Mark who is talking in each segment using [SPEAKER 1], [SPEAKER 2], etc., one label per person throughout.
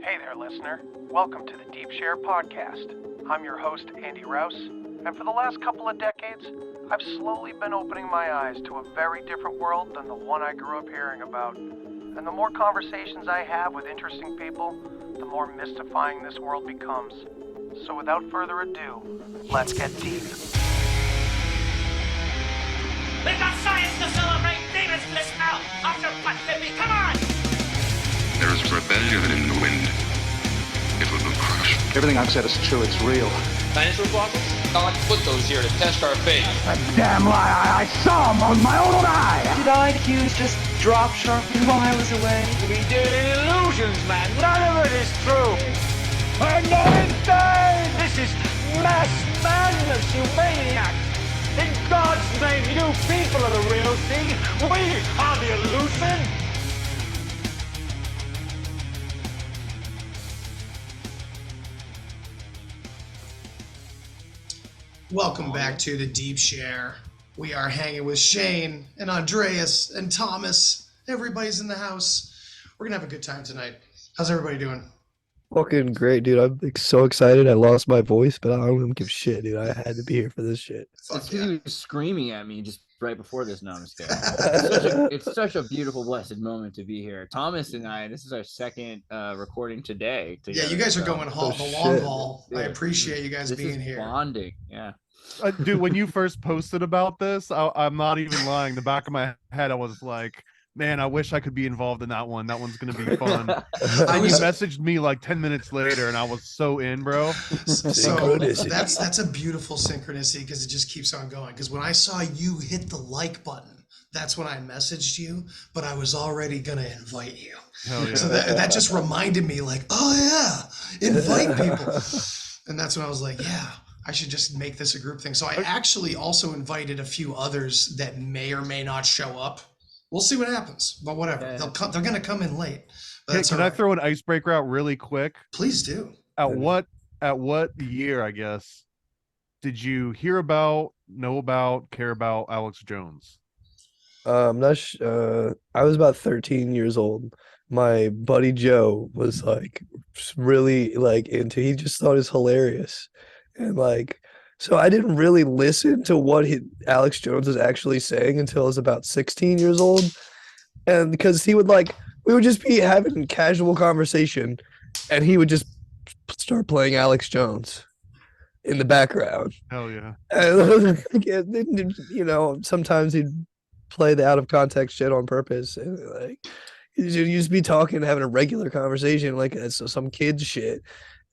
[SPEAKER 1] Hey there, listener. Welcome to the Deep Share Podcast. I'm your host, Andy Rouse, and for the last couple of decades, I've slowly been opening my eyes to a very different world than the one I grew up hearing about. And the more conversations I have with interesting people, the more mystifying this world becomes. So without further ado, let's get deep.
[SPEAKER 2] We've got science to celebrate! Demons bliss out! After what, baby? Come on!
[SPEAKER 3] There is rebellion in the wind. It will crush.
[SPEAKER 4] Everything I've said is true. It's real.
[SPEAKER 5] Dinosaur fossils? God put those here to test our faith.
[SPEAKER 4] A damn lie. I saw them with my own eye.
[SPEAKER 6] Did IQs just drop sharply while I was away?
[SPEAKER 2] We did illusions, man! None of it is true!
[SPEAKER 4] I'm not insane.
[SPEAKER 2] This is mass madness, you maniacs! In God's name, you people are the real thing! We are the illusion!
[SPEAKER 7] Welcome back to the Deep Share. We are hanging with Shane and Andreas and Thomas. Everybody's in the house. We're gonna have a good time tonight. How's everybody doing?
[SPEAKER 8] Fucking great, dude. I'm like, so excited. I lost my voice, but I don't even give a shit, dude. I had to be here for this shit.
[SPEAKER 7] Fuck
[SPEAKER 9] He
[SPEAKER 7] yeah.
[SPEAKER 9] was screaming at me just right before this. No, I'm just kidding. It's such a beautiful, blessed moment to be here. Thomas and I, this is our second recording today.
[SPEAKER 7] Yeah, you guys are going the long haul. I appreciate you guys being here.
[SPEAKER 9] Bonding, yeah.
[SPEAKER 10] Dude, when you first posted about this, I'm not even lying. The back of my head, I was like, man, I wish I could be involved in that one. That one's going to be fun. And you messaged me like 10 minutes later, and I was so in, bro.
[SPEAKER 7] So that's a beautiful synchronicity because it just keeps on going. Because when I saw you hit the like button, that's when I messaged you, but I was already going to invite you.
[SPEAKER 10] Hell yeah.
[SPEAKER 7] So that just reminded me like, oh yeah, invite people. And that's when I was like, yeah, I should just make this a group thing. So I actually also invited a few others that may or may not show up. We'll see what happens, but whatever.
[SPEAKER 9] Yeah.
[SPEAKER 7] They're going to come in late.
[SPEAKER 10] Hey, can I throw an icebreaker out really quick?
[SPEAKER 7] Please do.
[SPEAKER 10] At what year, I guess, did you hear about, know about, care about Alex Jones?
[SPEAKER 8] I'm not I was about 13 years old. My buddy Joe was like really like into, he just thought it was hilarious. And like, so I didn't really listen to what Alex Jones was actually saying until I was about 16 years old. And because he would like, we would just be having casual conversation and he would just start playing Alex Jones in the background.
[SPEAKER 10] Hell yeah.
[SPEAKER 8] And, you know, sometimes he'd play the out of context shit on purpose. And like, you'd just be talking, having a regular conversation like it's some kid's shit.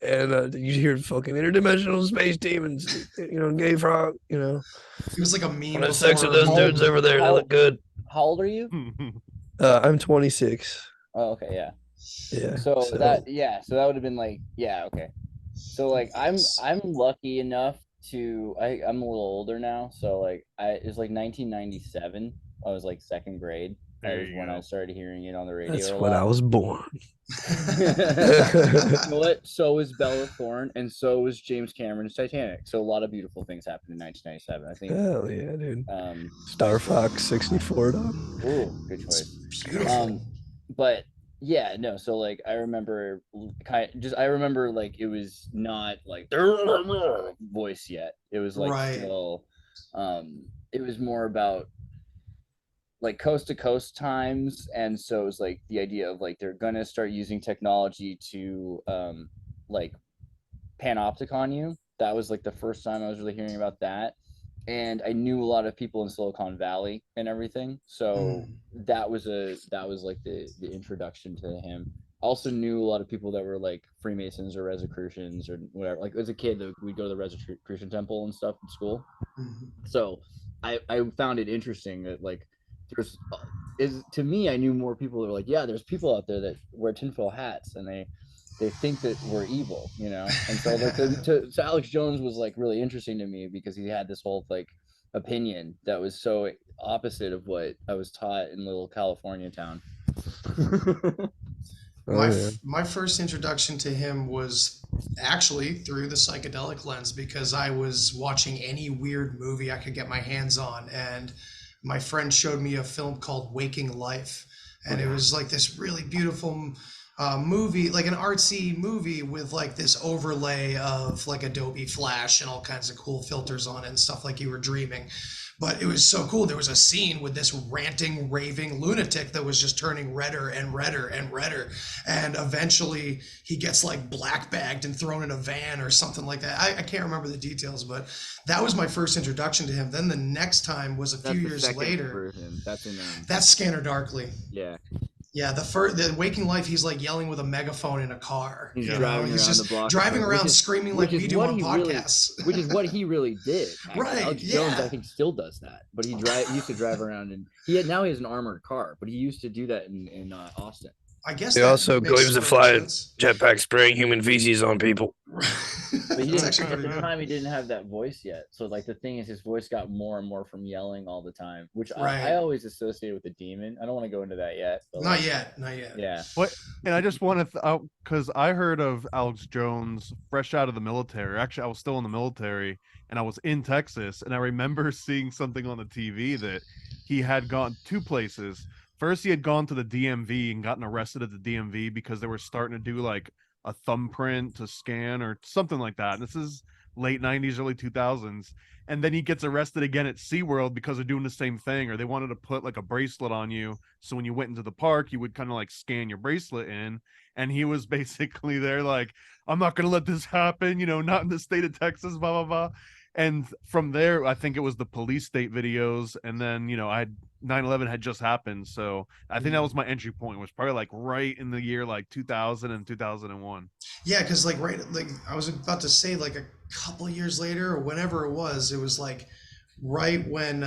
[SPEAKER 8] And you hear fucking interdimensional space demons, you know, gay frog, you know.
[SPEAKER 7] It was like a meme.
[SPEAKER 8] Have sex with those dudes over there. They look good.
[SPEAKER 9] How old are you?
[SPEAKER 8] I'm 26.
[SPEAKER 9] Oh, okay, yeah.
[SPEAKER 8] Yeah.
[SPEAKER 9] So that would have been like, yeah, okay. So like I'm lucky enough to I'm a little older now, so like it was like 1997. I was like second grade. That was when I started hearing it on the radio.
[SPEAKER 8] That's when I was born.
[SPEAKER 9] You know what? So was Bella Thorne, and so was James Cameron's Titanic. So a lot of beautiful things happened in 1997. I think.
[SPEAKER 8] Hell yeah, dude. Star Fox 64, dog.
[SPEAKER 9] Ooh, good choice.
[SPEAKER 7] Beautiful.
[SPEAKER 9] But yeah, no. So like, I remember like it was not like voice yet. It was like still. It was more about like coast to coast times, and so it was like the idea of like they're gonna start using technology to like panopticon you. That was like the first time I was really hearing about that, and I knew a lot of people in Silicon Valley and everything, so that was like the introduction to him. Also knew a lot of people that were like Freemasons or Rosicrucians or whatever. Like as a kid, we'd go to the Rosicrucian temple and stuff in school. So I found it interesting that like to me, I knew more people that were like, yeah, there's people out there that wear tinfoil hats and they think that we're evil, you know. And so like so Alex Jones was like really interesting to me because he had this whole like opinion that was so opposite of what I was taught in little California town.
[SPEAKER 7] My first introduction to him was actually through the psychedelic lens because I was watching any weird movie I could get my hands on, and my friend showed me a film called Waking Life, and it was like this really beautiful movie, like an artsy movie with like this overlay of like Adobe Flash and all kinds of cool filters on it and stuff like you were dreaming. But it was so cool. There was a scene with this ranting, raving lunatic that was just turning redder and redder and redder. And eventually he gets like black bagged and thrown in a van or something like that. I can't remember the details, but that was my first introduction to him. Then the next time was a few years later.
[SPEAKER 9] Version. That's in
[SPEAKER 7] That's Scanner Darkly.
[SPEAKER 9] Yeah.
[SPEAKER 7] Yeah, the Waking Life, he's like yelling with a megaphone in a car.
[SPEAKER 9] He's driving
[SPEAKER 7] he's
[SPEAKER 9] around
[SPEAKER 7] just
[SPEAKER 9] the block,
[SPEAKER 7] driving around screaming like we do on podcasts.
[SPEAKER 9] Which is what he really did. Actually.
[SPEAKER 7] Right.
[SPEAKER 9] Alex Jones, I think, still does that. But he used to drive around, and now he has an armored car. But he used to do that in Austin.
[SPEAKER 7] I guess
[SPEAKER 8] he also claims to fly jetpack spraying human feces on people.
[SPEAKER 9] But he didn't, at the time, he didn't have that voice yet. So like the thing is, his voice got more and more from yelling all the time, which I always associated with the demon. I don't want to go into that yet. But
[SPEAKER 7] not yet.
[SPEAKER 9] Yeah.
[SPEAKER 10] What? And I just want to, because I heard of Alex Jones fresh out of the military. Actually, I was still in the military, and I was in Texas, and I remember seeing something on the TV that he had gone 2 places. First, he had gone to the DMV and gotten arrested at the DMV because they were starting to do like a thumbprint to scan or something like that. And this is late 90s, early 2000s. And then he gets arrested again at SeaWorld because they're doing the same thing, or they wanted to put like a bracelet on you. So when you went into the park, you would kind of like scan your bracelet in. And he was basically there like, I'm not going to let this happen, not in the state of Texas, blah, blah, blah. And from there, I think it was the police state videos. And then, 9/11 had just happened. So I think that was my entry point, was probably like right in the year, like 2000 and 2001.
[SPEAKER 7] Yeah. Cause like, I was about to say like a couple years later or whenever it was like right when,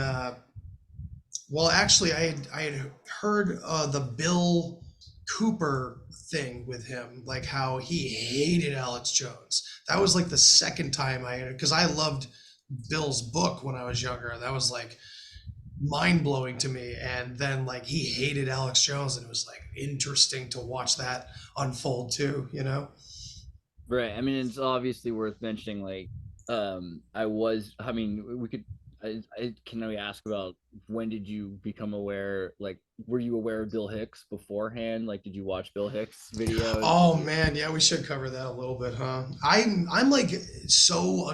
[SPEAKER 7] well, actually I had heard the Bill Cooper thing with him, like how he hated Alex Jones. That was like the second time because I loved Bill's book when I was younger. That was like mind-blowing to me. And then like he hated Alex Jones, and it was like interesting to watch that unfold too,
[SPEAKER 9] Right. I mean, it's obviously worth mentioning, like, can we ask about when did you become aware, like, were you aware of Bill Hicks beforehand? Like, did you watch Bill Hicks videos?
[SPEAKER 7] Oh man, yeah, we should cover that a little bit, huh? I'm like so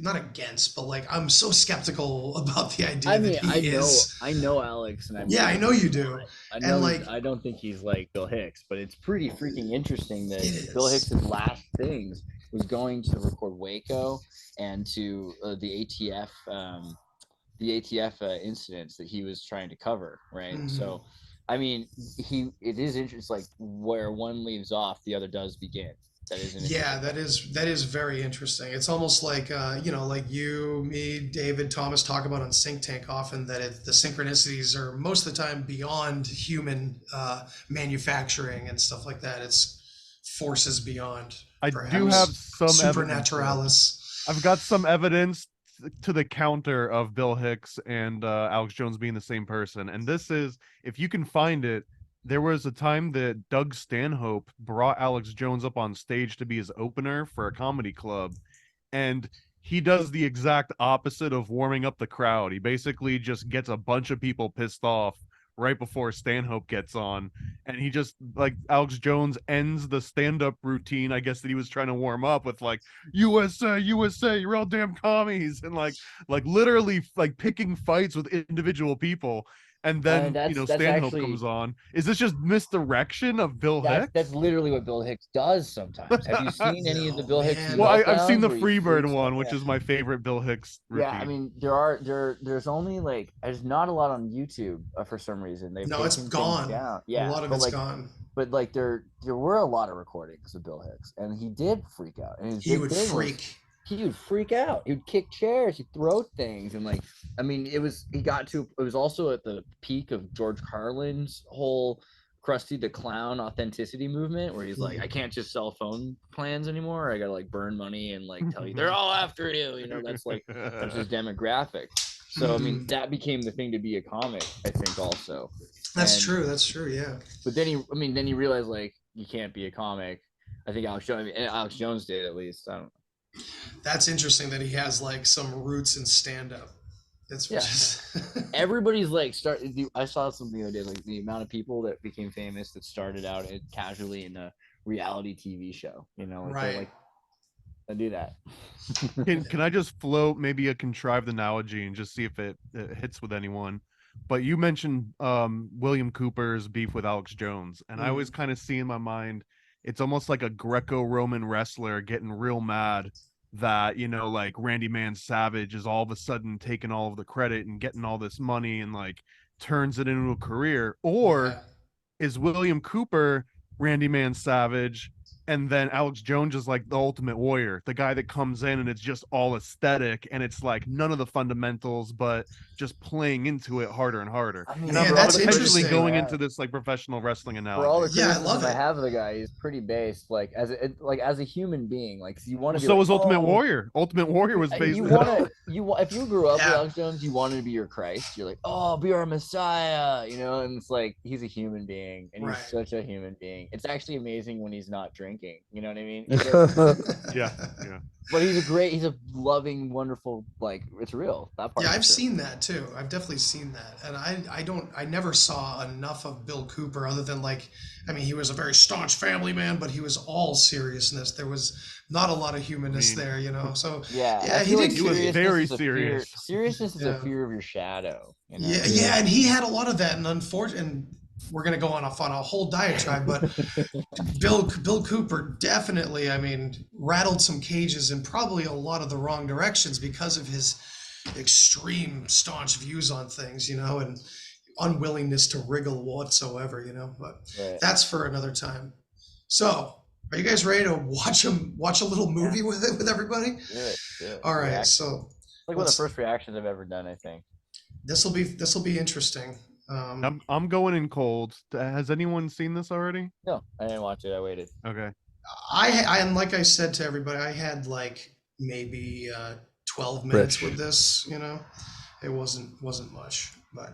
[SPEAKER 7] not against, but like I'm so skeptical about the idea
[SPEAKER 9] I know Alex, and
[SPEAKER 7] I know you do.
[SPEAKER 9] I don't think he's like Bill Hicks, but it's pretty freaking interesting that Bill Hicks' last things was going to record Waco and to the ATF incidents that he was trying to cover, right? Mm-hmm. So, I mean, it is interesting, like where one leaves off, the other does begin. That is very interesting. It's almost like like you, me, David, Thomas talk about on Sync Tank often, that the synchronicities are most of the time beyond human manufacturing and stuff like that. It's forces beyond.
[SPEAKER 10] I do have some
[SPEAKER 7] supernaturalis.
[SPEAKER 10] I've got some evidence to the counter of Bill Hicks and Alex Jones being the same person. And this is, if you can find it, there was a time that Doug Stanhope brought Alex Jones up on stage to be his opener for a comedy club. And he does the exact opposite of warming up the crowd. He basically just gets a bunch of people pissed off right before Stanhope gets on, and he just, like, Alex Jones ends the stand-up routine, I guess, that he was trying to warm up with, like, USA, you're all damn commies, and like literally like picking fights with individual people. And then Stanhope comes on. Is this just misdirection of Bill Hicks?
[SPEAKER 9] That's literally what Bill Hicks does sometimes. Have you seen any of the Bill Hicks?
[SPEAKER 10] Well, I've seen the Freebird one, which is my favorite Bill Hicks routine.
[SPEAKER 9] Yeah, I mean, there's only there's not a lot on YouTube for some reason.
[SPEAKER 7] It's gone. Yeah, a lot of it's gone.
[SPEAKER 9] But like there were a lot of recordings of Bill Hicks, and he did freak out. And he would freak. He would freak out. He would kick chairs. He'd throw things, and it was also at the peak of George Carlin's whole Krusty the Clown authenticity movement, where he's like, I can't just sell phone plans anymore. I gotta burn money and tell you they're all after you. That's his demographic. So I mean, that became the thing to be a comic, I think, also.
[SPEAKER 7] That's true. Yeah.
[SPEAKER 9] But then he realized you can't be a comic. I think Alex Jones did, at least. I don't know.
[SPEAKER 7] That's interesting that he has some roots in stand-up. It's
[SPEAKER 9] Yeah. Everybody's like I saw something the other day, like the amount of people that became famous that started out casually in a reality TV show. You know, like,
[SPEAKER 7] right.
[SPEAKER 9] I do that.
[SPEAKER 10] Can I just float maybe a contrived analogy and just see if it hits with anyone? But you mentioned William Cooper's beef with Alex Jones, and I always kind of see in my mind it's almost like a Greco-Roman wrestler getting real mad that, you know, like Randy Man Savage is all of a sudden taking all of the credit and getting all this money and like turns it into a career. Or is William Cooper Randy Man Savage, and then Alex Jones is like the ultimate warrior, the guy that comes in and it's just all aesthetic and it's like none of the fundamentals, but just playing into it harder and harder.
[SPEAKER 9] I mean,
[SPEAKER 10] and I'm
[SPEAKER 7] that's
[SPEAKER 10] potentially
[SPEAKER 7] interesting.
[SPEAKER 10] going into this like professional wrestling analogy.
[SPEAKER 9] For all the
[SPEAKER 7] I
[SPEAKER 9] criticism
[SPEAKER 7] love it.
[SPEAKER 9] I have of the guy, he's pretty based. Like as a human being, like you want to.
[SPEAKER 10] So was Ultimate Warrior. Ultimate Warrior was based.
[SPEAKER 9] If you grew up with Alex Jones, you wanted to be your Christ. You're like, oh, be our Messiah, you know. And it's like he's a human being, and he's such a human being. It's actually amazing when he's not drinking. You know what I mean?
[SPEAKER 10] Yeah.
[SPEAKER 9] But he's a loving, wonderful, like it's real. That part.
[SPEAKER 7] Yeah, I've seen that too. I've definitely seen that. And I never saw enough of Bill Cooper other than like, I mean, he was a very staunch family man, but he was all seriousness. There was not a lot of humanness there, you know? So
[SPEAKER 10] he was very serious.
[SPEAKER 9] Seriousness is a fear of your shadow. You know?
[SPEAKER 7] Yeah. And he had a lot of that. And unfortunately, we're going to go on a whole diatribe, but Bill Cooper definitely, I mean, rattled some cages in probably a lot of the wrong directions because of his extreme staunch views on things, you know, and unwillingness to wriggle whatsoever, you know, but that's for another time. So are you guys ready to watch a little movie with everybody?
[SPEAKER 9] Yeah.
[SPEAKER 7] All right. So
[SPEAKER 9] like one of the first reactions I've ever done, I think. This will
[SPEAKER 7] be interesting.
[SPEAKER 10] I'm going in cold. Has anyone seen this already?
[SPEAKER 9] No, I didn't watch it. I waited.
[SPEAKER 10] Okay.
[SPEAKER 7] And like I said to everybody, I had like maybe 12 minutes with this. You know, it wasn't much, but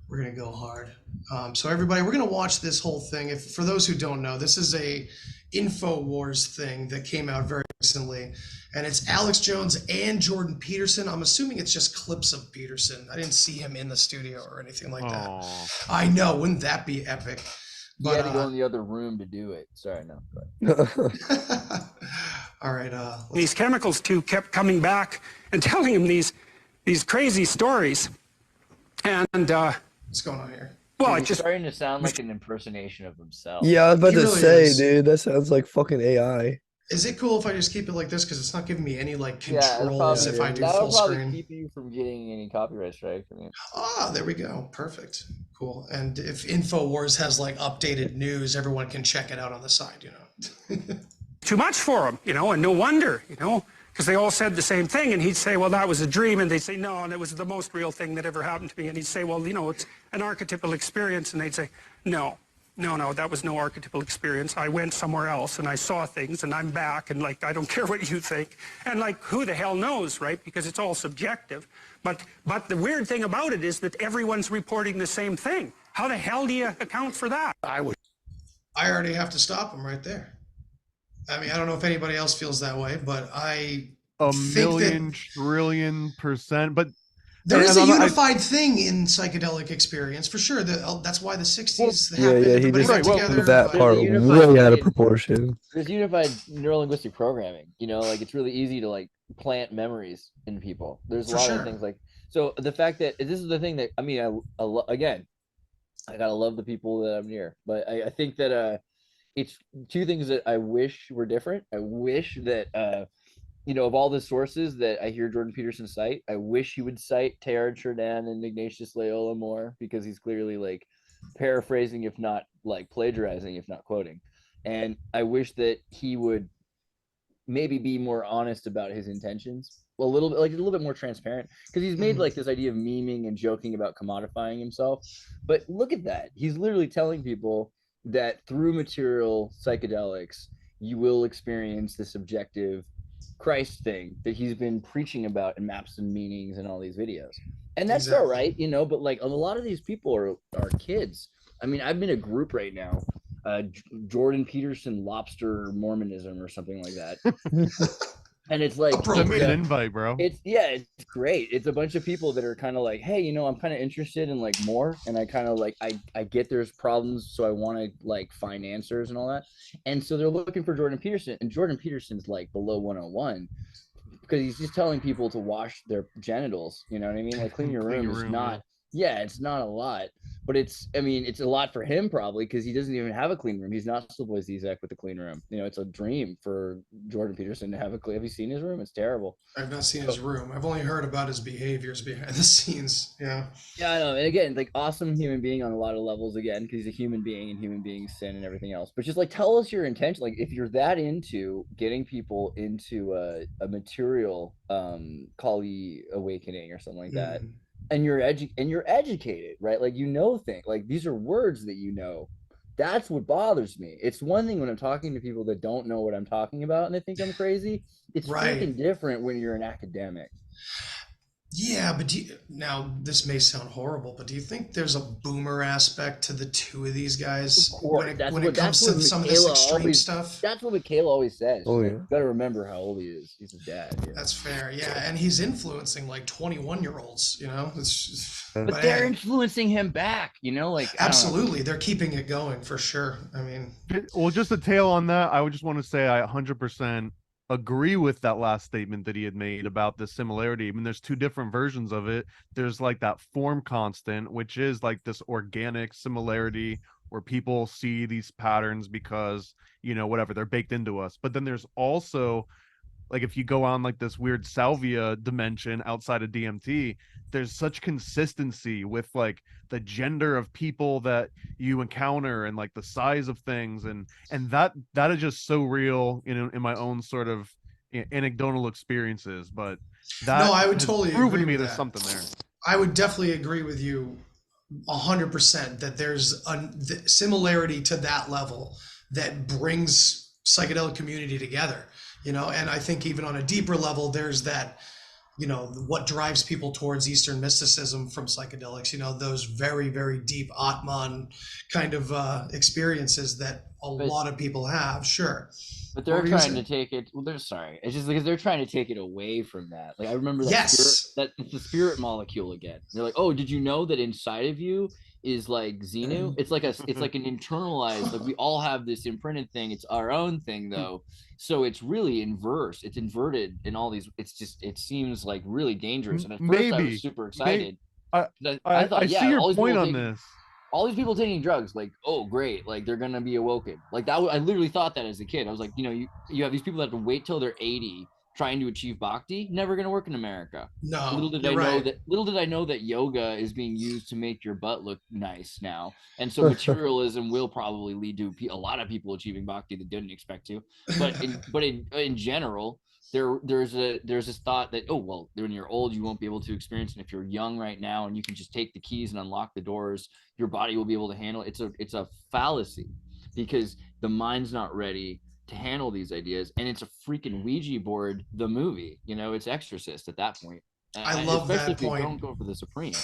[SPEAKER 7] we're gonna go hard. So everybody, we're gonna watch this whole thing. For those who don't know, this is a Infowars thing that came out very recently, and it's Alex Jones and Jordan Peterson. I'm assuming it's just clips of Peterson. I didn't see him in the studio or anything like that. I know, wouldn't that be epic?
[SPEAKER 9] But you had to go in the other room to do it. Sorry, no.
[SPEAKER 7] All right.
[SPEAKER 4] These chemicals too kept coming back and telling him these crazy stories, and
[SPEAKER 7] what's going on here?
[SPEAKER 9] Well, it's just starting to sound like an impersonation of himself.
[SPEAKER 8] Yeah, I was about to say, dude, that sounds like fucking AI.
[SPEAKER 7] Is it cool if I just keep it like this? Because it's not giving me any like controls if I do full screen.
[SPEAKER 9] That'll keep you from getting any copyright strikes.
[SPEAKER 7] There we go. Perfect. Cool. And if Infowars has like updated news, everyone can check it out on the side, you know.
[SPEAKER 4] Too much for him, you know, and no wonder, you know, because they all said the same thing, and he'd say, well, that was a dream, and they'd say, no, and it was the most real thing that ever happened to me, and he'd say, well, you know, it's an archetypal experience, and they'd say, no, that was no archetypal experience. I went somewhere else, and I saw things, and I'm back, and, like, I don't care what you think, and, like, who the hell knows, right, because it's all subjective, but the weird thing about it is that everyone's reporting the same thing. How the hell do you account for that?
[SPEAKER 7] I already have to stop him right there. I mean, I don't know if anybody else feels that way, but I
[SPEAKER 10] million trillion %. But
[SPEAKER 7] there is a unified thing in psychedelic experience for sure. That's why the 60s happened.
[SPEAKER 8] Yeah, he just
[SPEAKER 7] together,
[SPEAKER 8] that part way out of proportion.
[SPEAKER 9] There's unified neurolinguistic programming. You know, like it's really easy to like plant memories in people. There's a lot of things like so. The fact that this is the thing that I mean, again, I gotta love the people that I'm near, but I think that it's two things that I wish were different. I wish that, you know, of all the sources that I hear Jordan Peterson cite, I wish he would cite Teilhard Chardin and Ignatius Loyola more, because he's clearly like paraphrasing, if not like plagiarizing, if not quoting. And I wish that he would maybe be more honest about his intentions, a little bit more transparent, because he's made like this idea of memeing and joking about commodifying himself. But look at that. He's literally telling people that through material psychedelics, you will experience this objective Christ thing that he's been preaching about in Maps and Meanings and all these videos. And that's all right, you know, but like a lot of these people are kids. I mean, I'm in a group right now, Jordan Peterson Lobster Mormonism or something like that. And it's like,
[SPEAKER 10] send me an invite, bro.
[SPEAKER 9] It's great. It's a bunch of people that are kind of like, hey, you know, I'm kind of interested in like more, and I kind of like, I get there's problems, so I want to like find answers and all that. And so they're looking for Jordan Peterson, and Jordan Peterson's like below 101 because he's just telling people to wash their genitals. You know what I mean? Like clean your room is not. Yeah, it's not a lot, but it's a lot for him probably because he doesn't even have a clean room. He's not Slavoj Zizek with a clean room. You know, it's a dream for Jordan Peterson to have a clean. Have you seen his room? It's terrible.
[SPEAKER 7] I've not seen his room. I've only heard about his behaviors behind the scenes. Yeah.
[SPEAKER 9] Yeah, I know. And again, like awesome human being on a lot of levels again, because he's a human being and human beings sin and everything else. But just like tell us your intention. Like if you're that into getting people into a material Kali awakening or something like that. And you're educated, right? Like, you know, things like these are words that you know. That's what bothers me. It's one thing when I'm talking to people that don't know what I'm talking about and they think I'm crazy. It's freaking different when you're an academic.
[SPEAKER 7] Yeah, but now this may sound horrible, but do you think there's a boomer aspect to the two of these guys when it comes to some of this extreme stuff?
[SPEAKER 9] That's what Michaela always says.
[SPEAKER 8] Oh, yeah.
[SPEAKER 9] You gotta remember how old he is. He's a dad. Yeah.
[SPEAKER 7] That's fair. Yeah, and he's influencing like 21-year-olds. You know,
[SPEAKER 9] but they're influencing him back. You know, like
[SPEAKER 7] absolutely, they're keeping it going for sure. I mean,
[SPEAKER 10] well, just a tail on that. I would just want to say I 100% agree with that last statement that he had made about the similarity. I mean, there's two different versions of it. There's like that form constant, which is like this organic similarity where people see these patterns because, you know, whatever, they're baked into us. But then there's also like, if you go on like this weird salvia dimension outside of DMT, there's such consistency with like the gender of people that you encounter and like the size of things, and that is just so real, you know, in my own sort of anecdotal experiences. But that
[SPEAKER 7] I would totally
[SPEAKER 10] proven
[SPEAKER 7] agree
[SPEAKER 10] to me
[SPEAKER 7] with
[SPEAKER 10] there's
[SPEAKER 7] that.
[SPEAKER 10] something there.
[SPEAKER 7] I would definitely agree with you 100% that there's a similarity to that level that brings psychedelic community together, you know. And I think even on a deeper level, there's that, you know, what drives people towards Eastern mysticism from psychedelics, you know, those very, very deep Atman kind of experiences that a lot of people have. Sure.
[SPEAKER 9] But they're trying to take it. Well, it's just because they're trying to take it away from that. Like I remember that spirit, that it's the spirit molecule again. They're like, oh, did you know that inside of you is like Xenu? It's like an internalized, like we all have this imprinted thing. It's our own thing though. So it's really inverse. It's inverted in all these. It seems like really dangerous. And at first I was super excited.
[SPEAKER 10] I thought, see your point on this.
[SPEAKER 9] All these people taking drugs, like, oh great, like they're gonna be awoken. Like that, I literally thought that as a kid. I was like, you know, you have these people that have to wait till they're 80 trying to achieve bhakti. Never gonna work in America.
[SPEAKER 7] No.
[SPEAKER 9] Little did I know that yoga is being used to make your butt look nice now, and so materialism will probably lead to a lot of people achieving bhakti that didn't expect to. But in general, there's this thought that, oh well, when you're old you won't be able to experience, and if you're young right now and you can just take the keys and unlock the doors, your body will be able to handle it. It's a fallacy, because the mind's not ready to handle these ideas, and it's a freaking Ouija board, the movie, you know, it's Exorcist at that point.
[SPEAKER 7] I love that
[SPEAKER 9] if
[SPEAKER 7] point.
[SPEAKER 9] You don't go for the Supreme.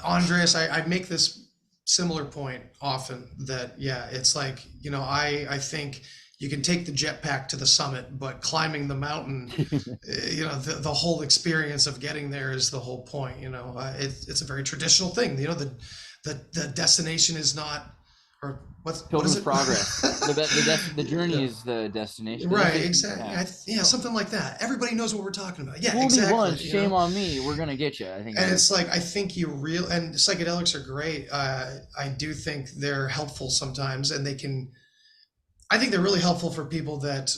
[SPEAKER 7] Andreas, I make this similar point often that, yeah, it's like, you know, I think you can take the jetpack to the summit, but climbing the mountain, you know, the whole experience of getting there is the whole point. You know, it's a very traditional thing. You know, the destination is not, or what is it?
[SPEAKER 9] Progress. the journey is the destination.
[SPEAKER 7] Right. Exactly. Yeah, something like that. Everybody knows what we're talking about. Yeah,
[SPEAKER 9] Fool
[SPEAKER 7] exactly.
[SPEAKER 9] Me once, shame on me. We're gonna get you. I think.
[SPEAKER 7] And it's like, I think and psychedelics are great. I do think they're helpful sometimes, and I think they're really helpful for people that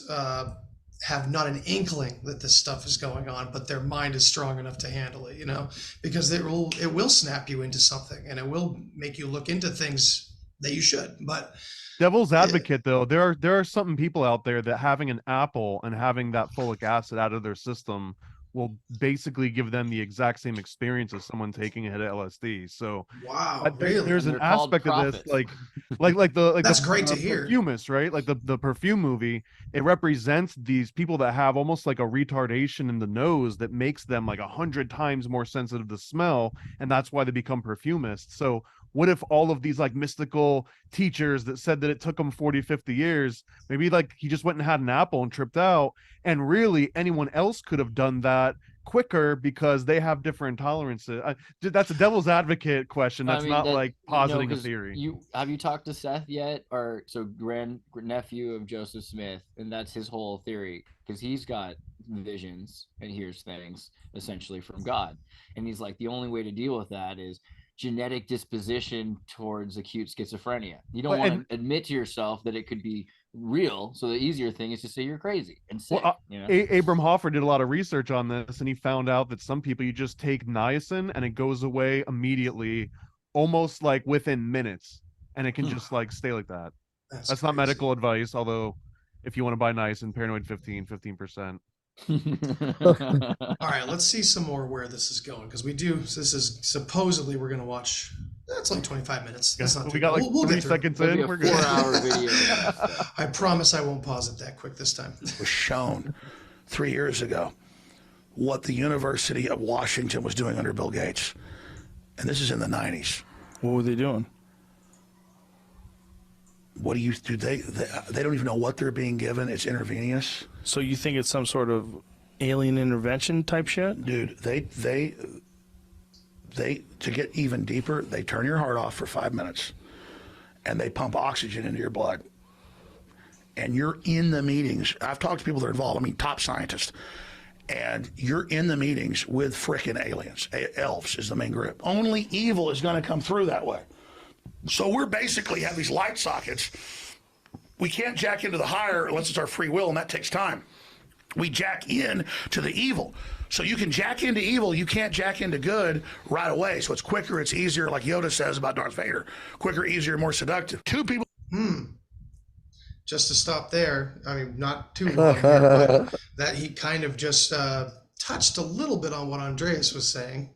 [SPEAKER 7] have not an inkling that this stuff is going on, but their mind is strong enough to handle it, you know, because it will snap you into something, and it will make you look into things that you should. But
[SPEAKER 10] devil's advocate, though, there are some people out there that having an apple and having that folic acid out of their system will basically give them the exact same experience as someone taking a hit of LSD. So
[SPEAKER 7] wow, really?
[SPEAKER 10] There's an aspect of this, like
[SPEAKER 7] that's
[SPEAKER 10] the,
[SPEAKER 7] great to hear.
[SPEAKER 10] Perfumist, right? Like the perfume movie, it represents these people that have almost like a retardation in the nose that makes them like 100 times more sensitive to smell, and that's why they become perfumists. So what if all of these like mystical teachers that said that it took them 40, 50 years, maybe like he just went and had an apple and tripped out, and really anyone else could have done that quicker because they have different tolerances. That's a devil's advocate question. That's not like positing a theory.
[SPEAKER 9] Have you talked to Seth yet? Or so grand nephew of Joseph Smith, and that's his whole theory, because he's got visions and hears things essentially from God, and he's like, the only way to deal with that is genetic disposition towards acute schizophrenia. You don't want to admit to yourself that it could be real, so the easier thing is to say you're crazy and sick.
[SPEAKER 10] Abram Hoffer did a lot of research on this, and he found out that some people, you just take niacin and it goes away immediately, almost like within minutes, and it can just like stay like that. That's not medical advice, although if you want to buy niacin, Paranoid 15%.
[SPEAKER 7] All right, let's see some more where this is going, because this is supposedly we're going to watch. That's like 25 minutes. That's not
[SPEAKER 10] we got like
[SPEAKER 7] we'll
[SPEAKER 10] 3 seconds in.
[SPEAKER 9] We're 4-hour video.
[SPEAKER 7] I promise I won't pause it that quick this time.
[SPEAKER 11] It was shown 3 years ago what the University of Washington was doing under Bill Gates, and this is in the 90s.
[SPEAKER 12] What were they doing?
[SPEAKER 11] What do they don't even know what they're being given. It's intravenous.
[SPEAKER 12] So you think it's some sort of alien intervention type shit?
[SPEAKER 11] Dude, they to get even deeper, they turn your heart off for 5 minutes and they pump oxygen into your blood. And you're in the meetings. I've talked to people that are involved, I mean top scientists. And you're in the meetings with frickin' aliens. Elves is the main group. Only evil is going to come through that way. So we're basically have these light sockets. We can't jack into the higher unless it's our free will, and that takes time. We jack in to the evil. So you can jack into evil, you can't jack into good right away. So it's quicker, it's easier, like Yoda says about Darth Vader. Quicker, easier, more seductive. Two people.
[SPEAKER 7] Just to stop there, I mean, not too long here, but that he kind of just touched a little bit on what Andreas was saying.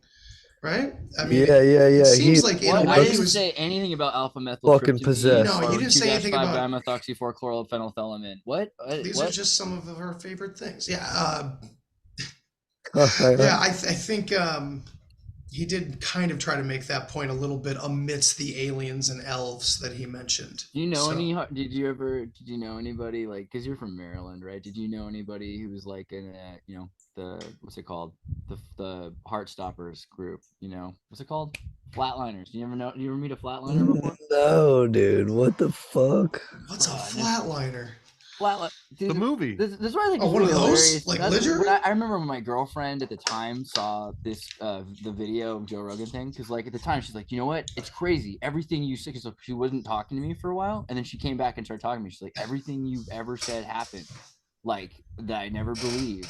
[SPEAKER 7] Right? I mean,
[SPEAKER 8] yeah.
[SPEAKER 7] It seems like in a way
[SPEAKER 9] I didn't
[SPEAKER 7] he was
[SPEAKER 9] say anything about alpha methyl.
[SPEAKER 8] Fucking possessed.
[SPEAKER 7] No, you didn't say anything about
[SPEAKER 9] dimethoxyphenylphthalein. What?
[SPEAKER 7] These are just some of her favorite things. Yeah.
[SPEAKER 8] Yeah,
[SPEAKER 7] I think he did kind of try to make that point a little bit amidst the aliens and elves that he mentioned.
[SPEAKER 9] Do you know did you know anybody, like, because you're from Maryland, right? Did you know anybody who was like in the what's it called, the Heart Stoppers group, what's it called, Flatliners? Do you ever meet a flatliner before?
[SPEAKER 8] No, dude, what the fuck?
[SPEAKER 7] What's a flatliner?
[SPEAKER 10] The movie.
[SPEAKER 9] This is why I think
[SPEAKER 7] one of those, like Ledger?
[SPEAKER 9] I remember when my girlfriend at the time saw this the video of Joe Rogan thing, because like at the time she's like, you know what, it's crazy, everything you said, because she wasn't talking to me for a while, and then she came back and started talking to me. She's like, everything you've ever said happened, like, that I never believed,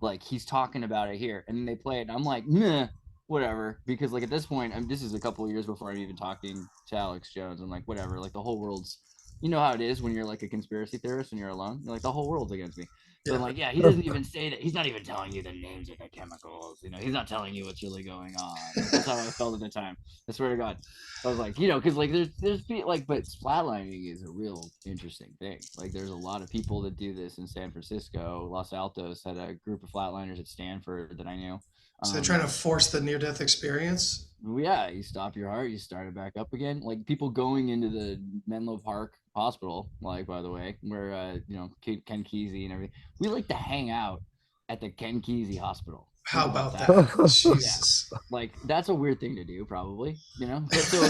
[SPEAKER 9] like, he's talking about it here. And then they play it and I'm like, nah, whatever, because like at this point, this is a couple of years before I'm even talking to Alex Jones. I'm like, whatever, like the whole world's, you know how it is when you're like a conspiracy theorist and you're alone, you're like, the whole world's against me. So I'm like, yeah, he doesn't even say that. He's not even telling you the names of the chemicals. He's not telling you what's really going on. That's how I felt at the time. I swear to God. I was like, because like there's like, but flatlining is a real interesting thing. Like there's a lot of people that do this in San Francisco. Los Altos had a group of flatliners at Stanford that I knew.
[SPEAKER 7] So they're trying to force the near-death experience?
[SPEAKER 9] Yeah, you stop your heart, you start it back up again. Like people going into the Menlo Park Hospital, like, by the way, where Ken Kesey and everything. We like to hang out at the Ken Kesey Hospital.
[SPEAKER 7] How about that? Jesus.
[SPEAKER 9] Yeah. Like that's a weird thing to do, probably. So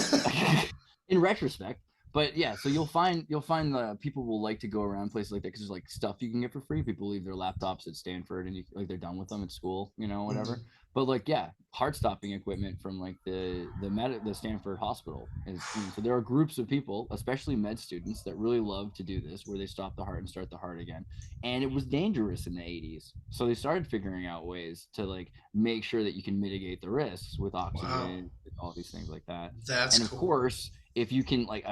[SPEAKER 9] in retrospect. But yeah, so you'll find people will like to go around places like that because there's like stuff you can get for free. People leave their laptops at Stanford and they're done with them at school, whatever. Mm-hmm. But like, yeah, heart stopping equipment from like the Stanford hospital. So there are groups of people, especially med students, that really love to do this, where they stop the heart and start the heart again. And it was dangerous in the 80s. So they started figuring out ways to like make sure that you can mitigate the risks with oxygen and all these things like that.
[SPEAKER 7] That's
[SPEAKER 9] and of course, if you can, like,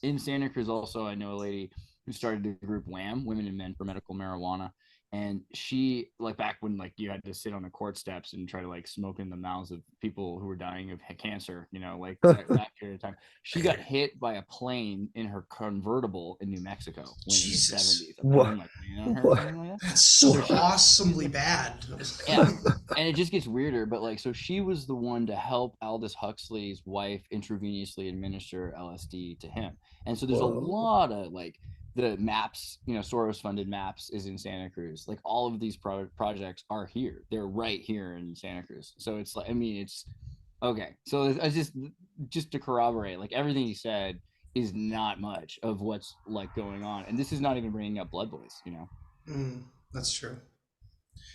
[SPEAKER 9] in Santa Cruz also, I know a lady who started the group WHAM, Women and Men for Medical Marijuana. And she, like, back when like you had to sit on the court steps and try to like smoke in the mouths of people who were dying of cancer, you know, like that period of time, she got hit by a plane in her convertible in New Mexico when in the 70s.
[SPEAKER 8] What?
[SPEAKER 7] That's so awesomely bad.
[SPEAKER 9] Yeah, and it just gets weirder. But like, so she was the one to help Aldous Huxley's wife intravenously administer LSD to him, and so there's a lot of like the MAPS, you know, Soros funded MAPS is in Santa Cruz. Like all of these projects are here. They're right here in Santa Cruz. So it's like, I mean, it's okay. So I just to corroborate, like everything he said is not much of what's like going on. And this is not even bringing up Blood Boys, you know?
[SPEAKER 7] That's true.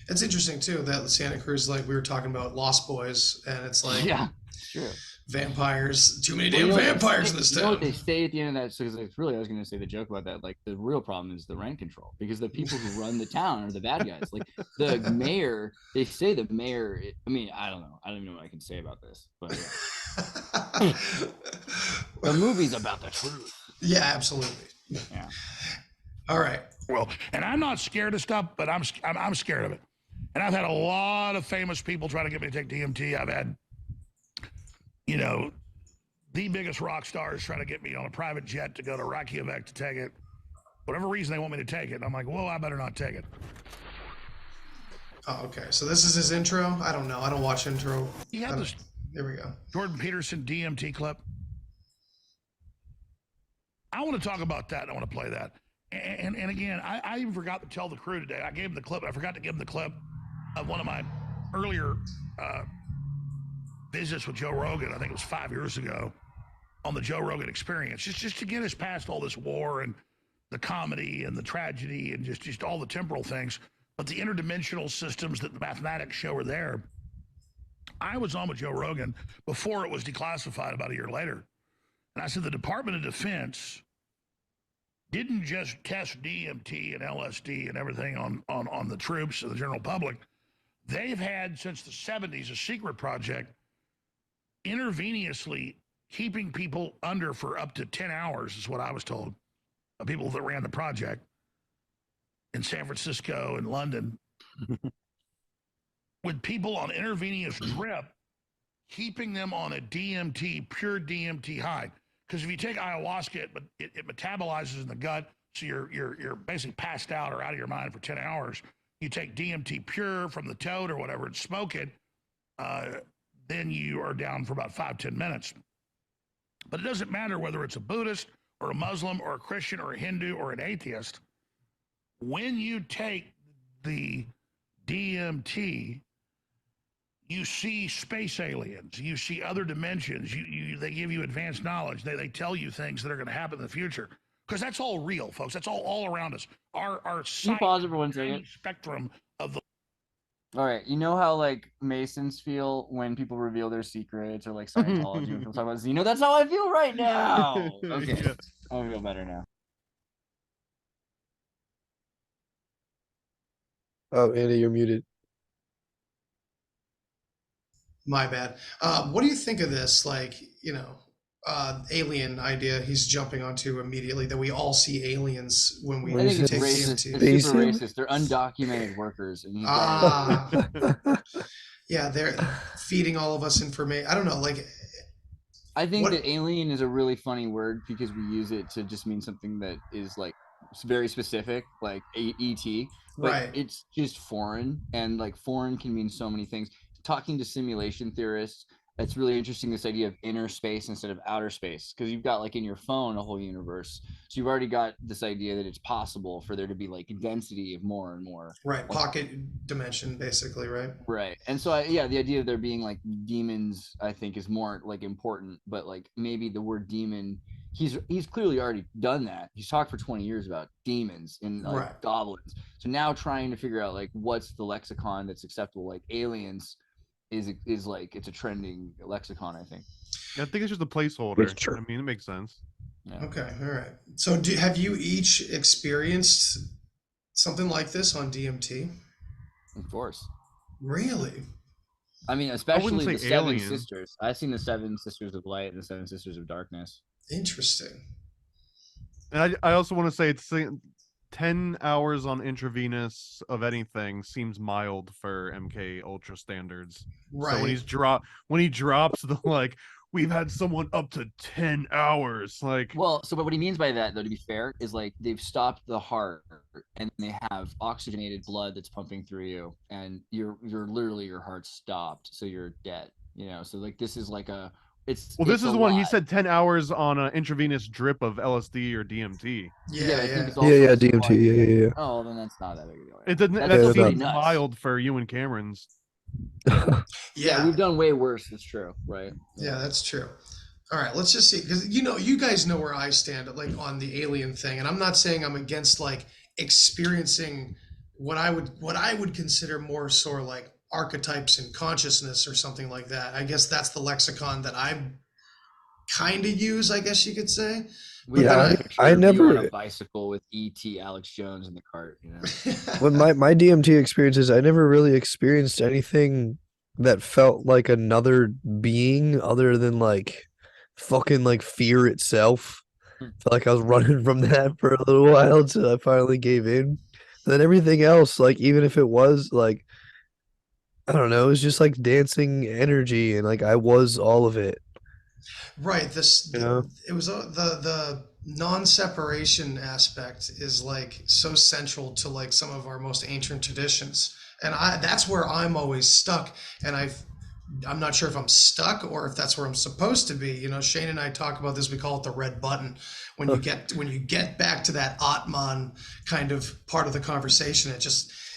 [SPEAKER 7] It's interesting too that Santa Cruz, like we were talking about Lost Boys, and it's like,
[SPEAKER 9] yeah, true.
[SPEAKER 7] Vampires, too many damn vampires in this town.
[SPEAKER 9] You know what they say at the end of that? So it's really, I was going to say the joke about that. Like the real problem is the rent control, because the people who run the town are the bad guys. Like the mayor, they say the mayor. I mean, I don't know. I don't even know what I can say about this, but yeah. The movie's about the truth.
[SPEAKER 7] Yeah, absolutely.
[SPEAKER 9] Yeah.
[SPEAKER 7] All right.
[SPEAKER 11] Well, and I'm not scared of stuff, but I'm scared of it. And I've had a lot of famous people try to get me to take DMT. I've had, you know, the biggest rock stars try to get me on a private jet to go to Reykjavik to take it. Whatever reason they want me to take it. And I'm like, well, I better not take it.
[SPEAKER 7] Oh, okay. So this is his intro? I don't know. I don't watch intro.
[SPEAKER 11] Yeah, this.
[SPEAKER 7] There we go.
[SPEAKER 11] Jordan Peterson DMT clip. I want to talk about that. I want to play that. And again, I even forgot to tell the crew today. I gave them the clip. I forgot to give them the clip of one of my earlier visits with Joe Rogan. I think it was 5 years ago on the Joe Rogan Experience. Just to get us past all this war and the comedy and the tragedy and just all the temporal things. But the interdimensional systems that the mathematics show are there. I was on with Joe Rogan before it was declassified about a year later. And I said the Department of Defense didn't just test DMT and LSD and everything on the troops and the general public. They've had, since the 70s, a secret project intravenously keeping people under for up to 10 hours, is what I was told, of people that ran the project in San Francisco and London, with people on intravenous drip, keeping them on a DMT, pure DMT high. Because if you take ayahuasca, it metabolizes in the gut, so you're basically passed out or out of your mind for 10 hours. You take DMT pure from the toad or whatever and smoke it, then you are down for about 5-10 minutes. But it doesn't matter whether it's a Buddhist or a Muslim or a Christian or a Hindu or an atheist. When you take the DMT, you see space aliens, you see other dimensions, they give you advanced knowledge, they tell you things that are going to happen in the future. Because that's all real, folks. That's all around us. Our
[SPEAKER 9] Can you pause it for 1 second?
[SPEAKER 11] Spectrum of the.
[SPEAKER 9] All right, you know how like Masons feel when people reveal their secrets, or like Scientology when people talk about this? You know, that's how I feel right now. Okay,
[SPEAKER 10] Yeah.
[SPEAKER 9] I feel better now.
[SPEAKER 8] Oh, Andy, you're muted.
[SPEAKER 7] My bad. What do you think of this? Like, you know, alien idea he's jumping onto immediately, that we all see aliens when we
[SPEAKER 9] I think it's
[SPEAKER 7] take
[SPEAKER 9] racist.
[SPEAKER 7] DMT.
[SPEAKER 9] It's super racist. They're undocumented workers. And
[SPEAKER 7] yeah, they're feeding all of us information. I don't know, like.
[SPEAKER 9] I think that alien is a really funny word because we use it to just mean something that is like very specific, like ET, but
[SPEAKER 7] right.
[SPEAKER 9] It's just foreign, and like foreign can mean so many things. Talking to simulation theorists, it's really interesting, this idea of inner space instead of outer space, because you've got like in your phone a whole universe, so you've already got this idea that it's possible for there to be like density of more and more,
[SPEAKER 7] right, pocket dimension basically, right.
[SPEAKER 9] And so yeah, the idea of there being like demons, I think, is more like important, but like maybe the word demon, he's clearly already done that. He's talked for 20 years about demons and like goblins, so now trying to figure out like what's the lexicon that's acceptable. Like aliens is like, it's a trending lexicon, I think.
[SPEAKER 10] I think it's just a placeholder.
[SPEAKER 8] Sure.
[SPEAKER 10] I mean, it makes sense.
[SPEAKER 9] Yeah.
[SPEAKER 7] Okay, all right. So have you each experienced something like this on DMT?
[SPEAKER 9] Of course.
[SPEAKER 7] Really?
[SPEAKER 9] I mean, especially the Seven
[SPEAKER 10] alien.
[SPEAKER 9] Sisters. I've seen the Seven Sisters of Light and the Seven Sisters of Darkness.
[SPEAKER 7] Interesting.
[SPEAKER 10] And I also want to say 10 hours on intravenous of anything seems mild for MK Ultra standards.
[SPEAKER 7] Right.
[SPEAKER 10] So when he drops the like, we've had someone up to 10 hours, like.
[SPEAKER 9] Well, so what he means by that, though, to be fair, is like they've stopped the heart and they have oxygenated blood that's pumping through you, and you're literally, your heart stopped, so you're dead. So like this is like a.
[SPEAKER 10] This is the one he said 10 hours on an intravenous drip of LSD or DMT.
[SPEAKER 9] Yeah, I think it's
[SPEAKER 8] yeah, DMT. Yeah.
[SPEAKER 9] Oh, then that's not that big a deal.
[SPEAKER 10] It doesn't. That seems mild for you and Cameron's.
[SPEAKER 9] Yeah, we've done way worse. It's true, right?
[SPEAKER 7] Yeah, that's true. All right, let's just see, because you guys know where I stand, like on the alien thing, and I'm not saying I'm against like experiencing what I would consider more sort of like archetypes in consciousness or something like that. I guess that's the lexicon that I kind of use, I guess you could say.
[SPEAKER 8] I never
[SPEAKER 9] on a bicycle with E.T. Alex Jones in the cart.
[SPEAKER 8] When my DMT experiences, I never really experienced anything that felt like another being other than like fucking like fear itself. Felt like I was running from that for a little while until I finally gave in. And then everything else, like even if it was like, I don't know, it was just like dancing energy, and like I was all of it.
[SPEAKER 7] Right. It was the non-separation aspect is like so central to like some of our most ancient traditions, and that's where I'm always stuck. And I'm not sure if I'm stuck or if that's where I'm supposed to be. Shane and I talk about this. We call it the red button. When you get back to that Atman kind of part of the conversation,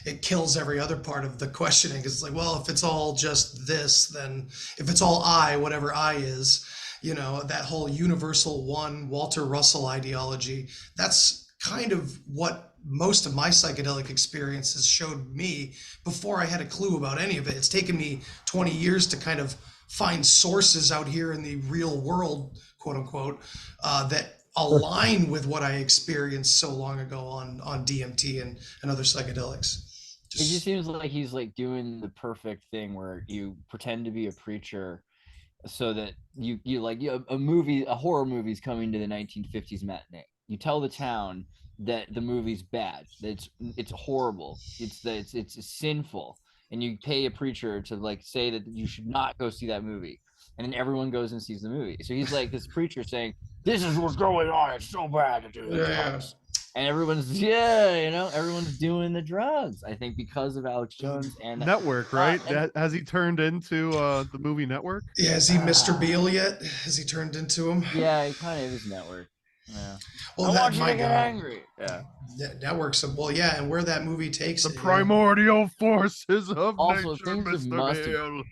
[SPEAKER 7] it kills every other part of the questioning. It's like, well, if it's all just this, then if it's all I, whatever I is, that whole universal one, Walter Russell ideology, that's kind of what most of my psychedelic experiences showed me before I had a clue about any of it. It's taken me 20 years to kind of find sources out here in the real world, quote unquote, that align with what I experienced so long ago on DMT and other psychedelics.
[SPEAKER 9] It just seems like he's like doing the perfect thing where you pretend to be a preacher so that you a horror movie's coming to the 1950s matinee. You tell the town that the movie's bad, that it's horrible, it's sinful, and you pay a preacher to like say that you should not go see that movie, and then everyone goes and sees the movie. So he's like this preacher saying, this is what's going on, it's so bad to do the drugs. And everyone's everyone's doing the drugs, I think, because of Alex Jones and
[SPEAKER 10] Network, right? Has he turned into the movie Network?
[SPEAKER 7] Yeah, is he Mr. Beale yet? Has he turned into him?
[SPEAKER 9] Yeah, he kind of is Network. Yeah.
[SPEAKER 7] Well,
[SPEAKER 9] I want you to
[SPEAKER 7] get
[SPEAKER 9] angry. Yeah.
[SPEAKER 7] Network's and where that movie takes
[SPEAKER 10] the primordial forces of
[SPEAKER 9] also,
[SPEAKER 10] nature, Mr. Beale.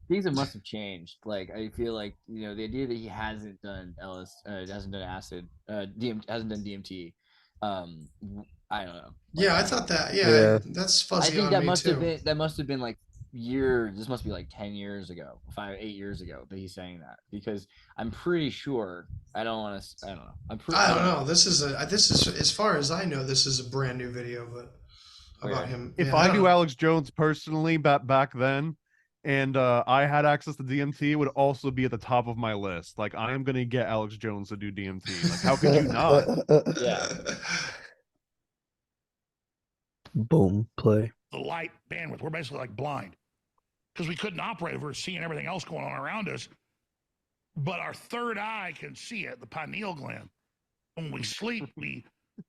[SPEAKER 9] Things must have changed. Like I feel like the idea that he hasn't done hasn't done acid, hasn't done DMT. I don't know.
[SPEAKER 7] I thought that. Yeah, that's fuzzy.
[SPEAKER 9] I think
[SPEAKER 7] on
[SPEAKER 9] that
[SPEAKER 7] me
[SPEAKER 9] must
[SPEAKER 7] too.
[SPEAKER 9] have been like years. This must be like 10 years ago, 8 years ago that he's saying that, because I'm pretty sure. I don't know.
[SPEAKER 7] I don't know. This is as far as I know, this is a brand new video, but about him.
[SPEAKER 10] If I knew Alex Jones personally back then, and I had access to DMT, it would also be at the top of my list. Like, I am gonna get Alex Jones to do DMT. Like, how could you not?
[SPEAKER 9] Yeah.
[SPEAKER 8] Boom, play.
[SPEAKER 11] The light bandwidth. We're basically like blind because we couldn't operate if we're seeing everything else going on around us. But our third eye can see it, the pineal gland. When we sleep, we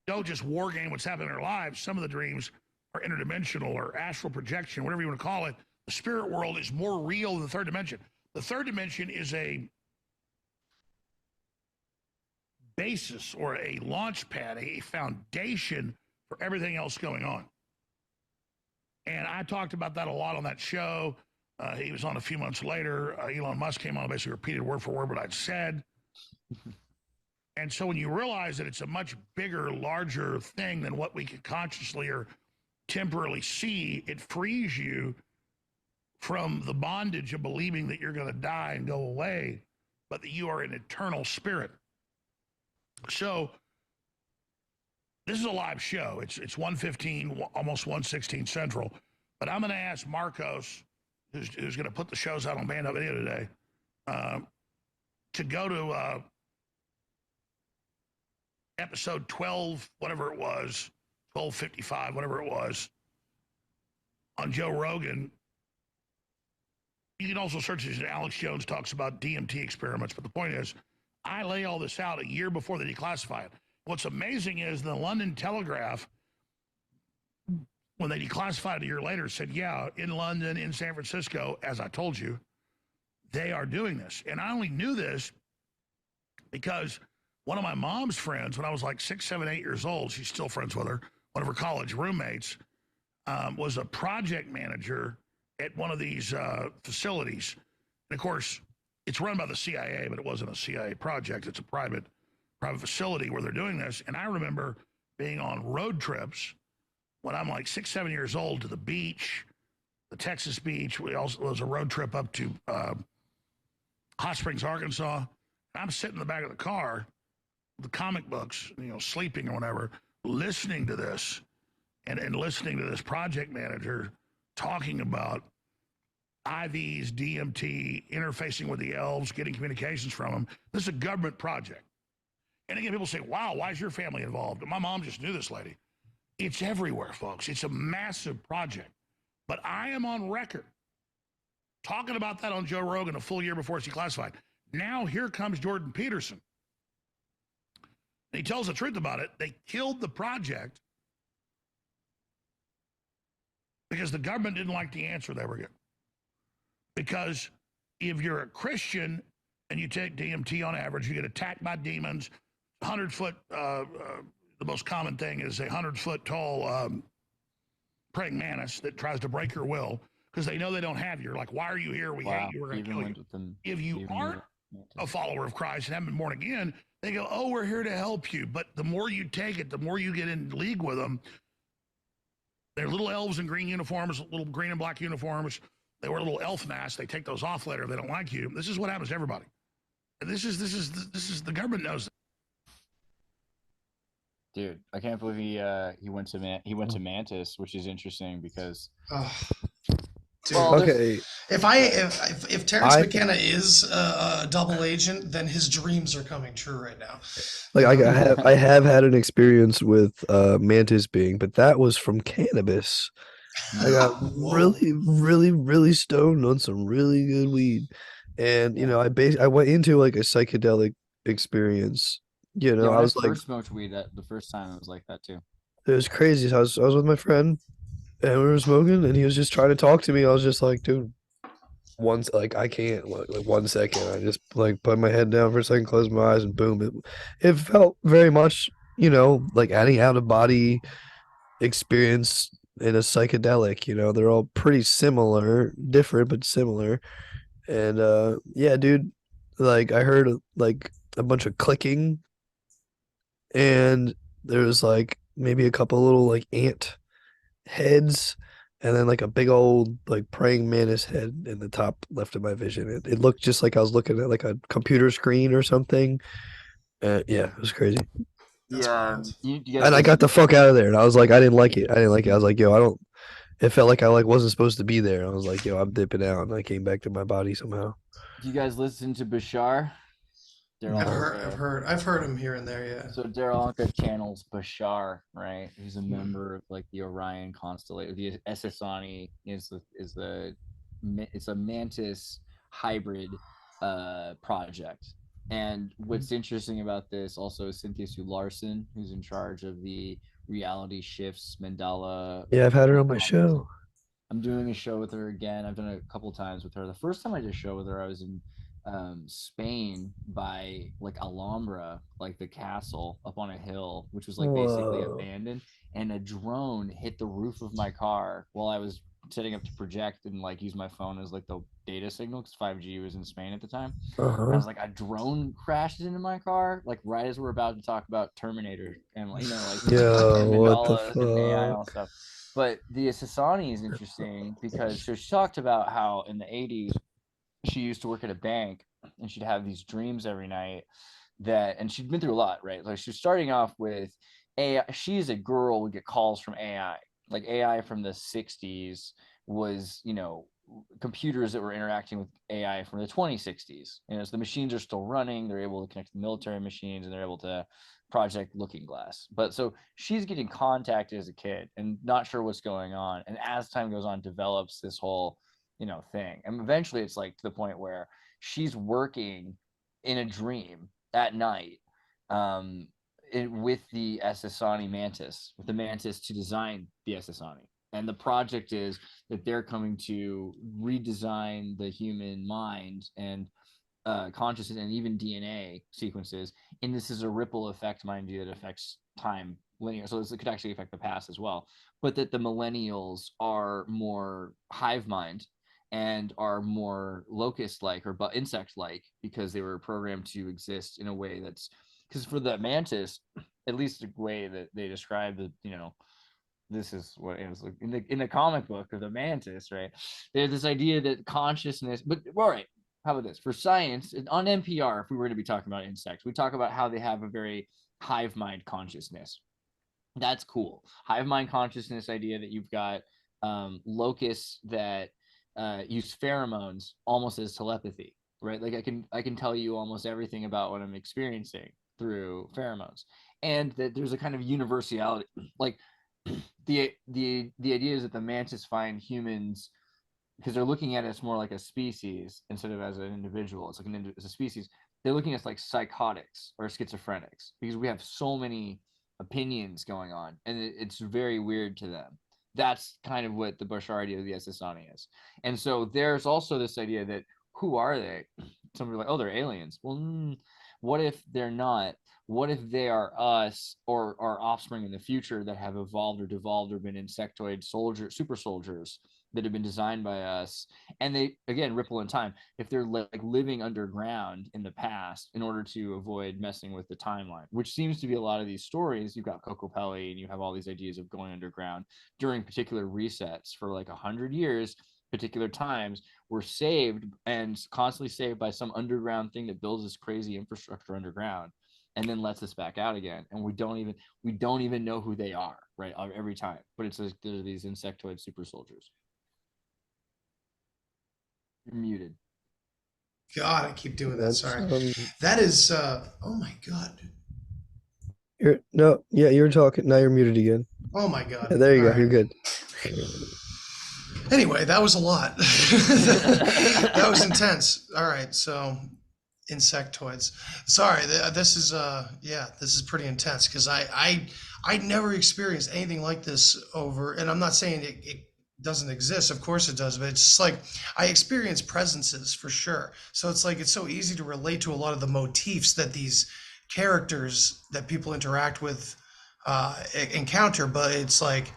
[SPEAKER 11] don't just war game what's happening in our lives. Some of the dreams are interdimensional or astral projection, whatever you want to call it. The spirit world is more real than the third dimension. The third dimension is a basis or a launch pad, a foundation for everything else going on. And I talked about that a lot on that show. He was on a few months later. Elon Musk came on and basically repeated word for word what I'd said. And so when you realize that it's a much bigger, larger thing than what we can consciously or temporarily see, it frees you from the bondage of believing that you're going to die and go away, but that you are an eternal spirit. So this is a live show. It's 1:15, almost 1:16 Central. But I'm going to ask Marcos, who's going to put the shows out on Band Up Video today, to go to episode 12, whatever it was, 1255, whatever it was, on Joe Rogan. You can also search it. Alex Jones talks about DMT experiments, but the point is, I lay all this out a year before they declassify it. What's amazing is the London Telegraph, when they declassified it a year later, said, yeah, in London, in San Francisco, as I told you, they are doing this. And I only knew this because one of my mom's friends, when I was like 6, 7, 8 years old, she's still friends with her, one of her college roommates, was a project manager at one of these facilities. And of course, it's run by the CIA, but it wasn't a CIA project. It's a private facility where they're doing this. And I remember being on road trips when I'm like 6, 7 years old to the beach, the Texas beach. We also was a road trip up to Hot Springs, Arkansas. I'm sitting in the back of the car, the comic books, sleeping or whatever, listening to this and listening to this project manager talking about IVs, DMT, interfacing with the elves, getting communications from them. This is a government project. And again, people say, wow, why is your family involved? And my mom just knew this lady. It's everywhere, folks. It's a massive project. But I am on record talking about that on Joe Rogan a full year before it's declassified. Now here comes Jordan Peterson. And he tells the truth about it. They killed the project because the government didn't like the answer they were getting. Because if you're a Christian and you take DMT on average, you get attacked by demons, 100-foot, the most common thing is a 100-foot tall praying mantis that tries to break your will because they know they don't have you. You're like, why are you here? We hate you. We're going to kill you. If you aren't a follower of Christ and haven't been born again, they go, oh, we're here to help you. But the more you take it, the more you get in league with them. They're little elves in green uniforms, little green and black uniforms. They wear little elf masks. They take those off later if they don't like you. This is what happens to everybody. And this is the government knows that.
[SPEAKER 9] Dude, I can't believe he went to Mantis, which is interesting because.
[SPEAKER 7] Dude,
[SPEAKER 9] well,
[SPEAKER 8] okay.
[SPEAKER 7] If Terrence McKenna is a double agent, then his dreams are coming true right now.
[SPEAKER 8] Like I have had an experience with Mantis being, but that was from cannabis. I got really stoned on some really good weed, and I went into like a psychedelic experience. I was like,
[SPEAKER 9] smoked weed the first time it was like that too.
[SPEAKER 8] It was crazy. I was with my friend, and we were smoking, and he was just trying to talk to me. I was just like, dude, I can't, like 1 second. I just like put my head down for a second, closed my eyes, and boom, it felt very much, like adding out of body experience in a psychedelic. They're all pretty similar, different but similar. And yeah, dude, like I heard like a bunch of clicking, and there was like maybe a couple little like ant heads, and then like a big old like praying mantis head in the top left of my vision. It looked just like I was looking at like a computer screen or something. Yeah, it was crazy.
[SPEAKER 9] Yeah,
[SPEAKER 8] and I got the fuck out of there, and I was like, I didn't like it. I was like, yo, it felt like I like wasn't supposed to be there. I was like, yo, I'm dipping out, and I came back to my body somehow.
[SPEAKER 9] Do you guys listen to Bashar?
[SPEAKER 7] I've heard him here and there, yeah.
[SPEAKER 9] So Daryl Anka channels Bashar, right? He's a member of like the Orion constellation. The Essassani it's a Mantis hybrid project. And what's interesting about this also is Cynthia Sue Larson, who's in charge of the Reality Shifts Mandala.
[SPEAKER 8] Yeah, I've had her on my show.
[SPEAKER 9] I'm doing a show with her again. I've done it a couple times with her. The first time I did a show with her, I was in Spain by like Alhambra, like the castle up on a hill, which was like basically abandoned, and a drone hit the roof of my car while I was setting up to project and like use my phone as like the data signal because 5G was in Spain at the time. I was like, a drone crashed into my car like right as we're about to talk about Terminator and like
[SPEAKER 8] what the fuck?
[SPEAKER 9] And AI and all stuff. But the Essassani is interesting because she talked about how in the 80s she used to work at a bank and she'd have these dreams every night and she'd been through a lot, right? Like she was starting off with AI. She's a girl would get calls from AI. Like AI from the 60s was, computers that were interacting with AI from the 2060s. And as the machines are still running, they're able to connect to military machines, and they're able to project Looking Glass. But so she's getting contacted as a kid and not sure what's going on. And as time goes on, develops this whole, thing. And eventually it's like to the point where she's working in a dream at night with the Ssani Mantis, with the Mantis to design the Ssani. And the project is that they're coming to redesign the human mind and consciousness and even DNA sequences. And this is a ripple effect, mind you, that affects time linear. So it could actually affect the past as well. But that the millennials are more hive mind and are more locust-like or insect-like because they were programmed to exist in a way that's, because for the Mantis, at least the way that they describe it, this is what it was like in the comic book of the Mantis, right? There's this idea that consciousness, but all right, how about this? For science, on NPR, if we were to be talking about insects, we talk about how they have a very hive mind consciousness. That's cool. Hive mind consciousness idea that you've got locusts that use pheromones almost as telepathy, right? Like I can tell you almost everything about what I'm experiencing through pheromones, and that there's a kind of universality, like the idea is that the Mantis find humans, because they're looking at us more like a species instead of as an individual. It's like as a species. They're looking at us like psychotics or schizophrenics because we have so many opinions going on, and it's very weird to them. That's kind of what the Bashar idea of the Ssani is. And so there's also this idea that who are they? Somebody like, oh, they're aliens. Well, what if they're not? What if they are us or our offspring in the future that have evolved or devolved or been insectoid super soldiers that have been designed by us? And they, again, ripple in time. If they're like living underground in the past in order to avoid messing with the timeline, which seems to be a lot of these stories. You've got Coco Pelli and you have all these ideas of going underground during particular resets for like 100 years. Particular times were saved and constantly saved by some underground thing that builds this crazy infrastructure underground and then lets us back out again, and we don't even know who they are, right, every time. But it's like there's these insectoid super soldiers. You're muted.
[SPEAKER 7] God, I keep doing that. Sorry. That is oh my God.
[SPEAKER 8] You're talking now. You're muted again.
[SPEAKER 7] Oh my God.
[SPEAKER 8] Yeah, there you go.
[SPEAKER 7] Right.
[SPEAKER 8] You're good.
[SPEAKER 7] Anyway, that was a lot. That was intense. All right, so insectoids. Sorry, this is pretty intense because I never experienced anything like this and I'm not saying it doesn't exist. Of course it does, but it's just like I experience presences for sure. So it's like it's so easy to relate to a lot of the motifs that these characters that people interact with encounter, but it's like,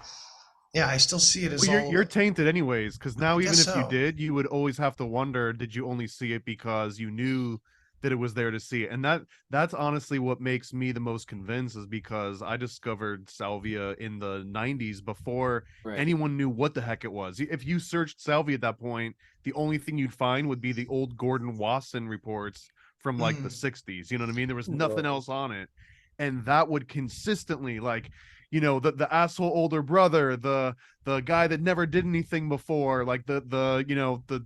[SPEAKER 7] yeah, I still see it as
[SPEAKER 10] you're tainted anyways, because now even if you
[SPEAKER 7] so.
[SPEAKER 10] did, you would always have to wonder, did you only see it because you knew that it was there to see it? And that's honestly what makes me the most convinced, is because I discovered salvia in the 90s before anyone knew what the heck it was. If you searched salvia at that point, the only thing you'd find would be the old Gordon Wasson reports from like the 60s. You know what I mean? There was nothing else on it. And that would consistently, like, the asshole older brother, the guy that never did anything before, like the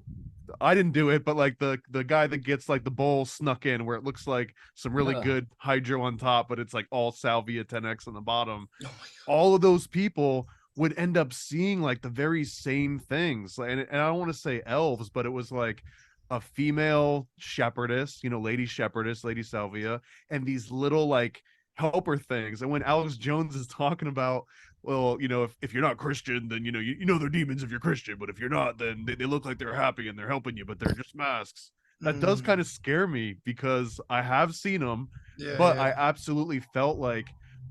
[SPEAKER 10] I didn't do it, but like the guy that gets like the bowl snuck in where it looks like some really good hydro on top, but it's like all salvia 10x on the bottom. All of those people would end up seeing like the very same things. And I don't want to say elves, but it was like a female shepherdess, lady shepherdess, Lady Salvia, and these little like helper things. And when Alex Jones is talking about, well, if you're not Christian, then you know they're demons if you're Christian, but if you're not, then they look like they're happy and they're helping you, but they're just masks. That does kind of scare me because I have seen them, but I absolutely felt like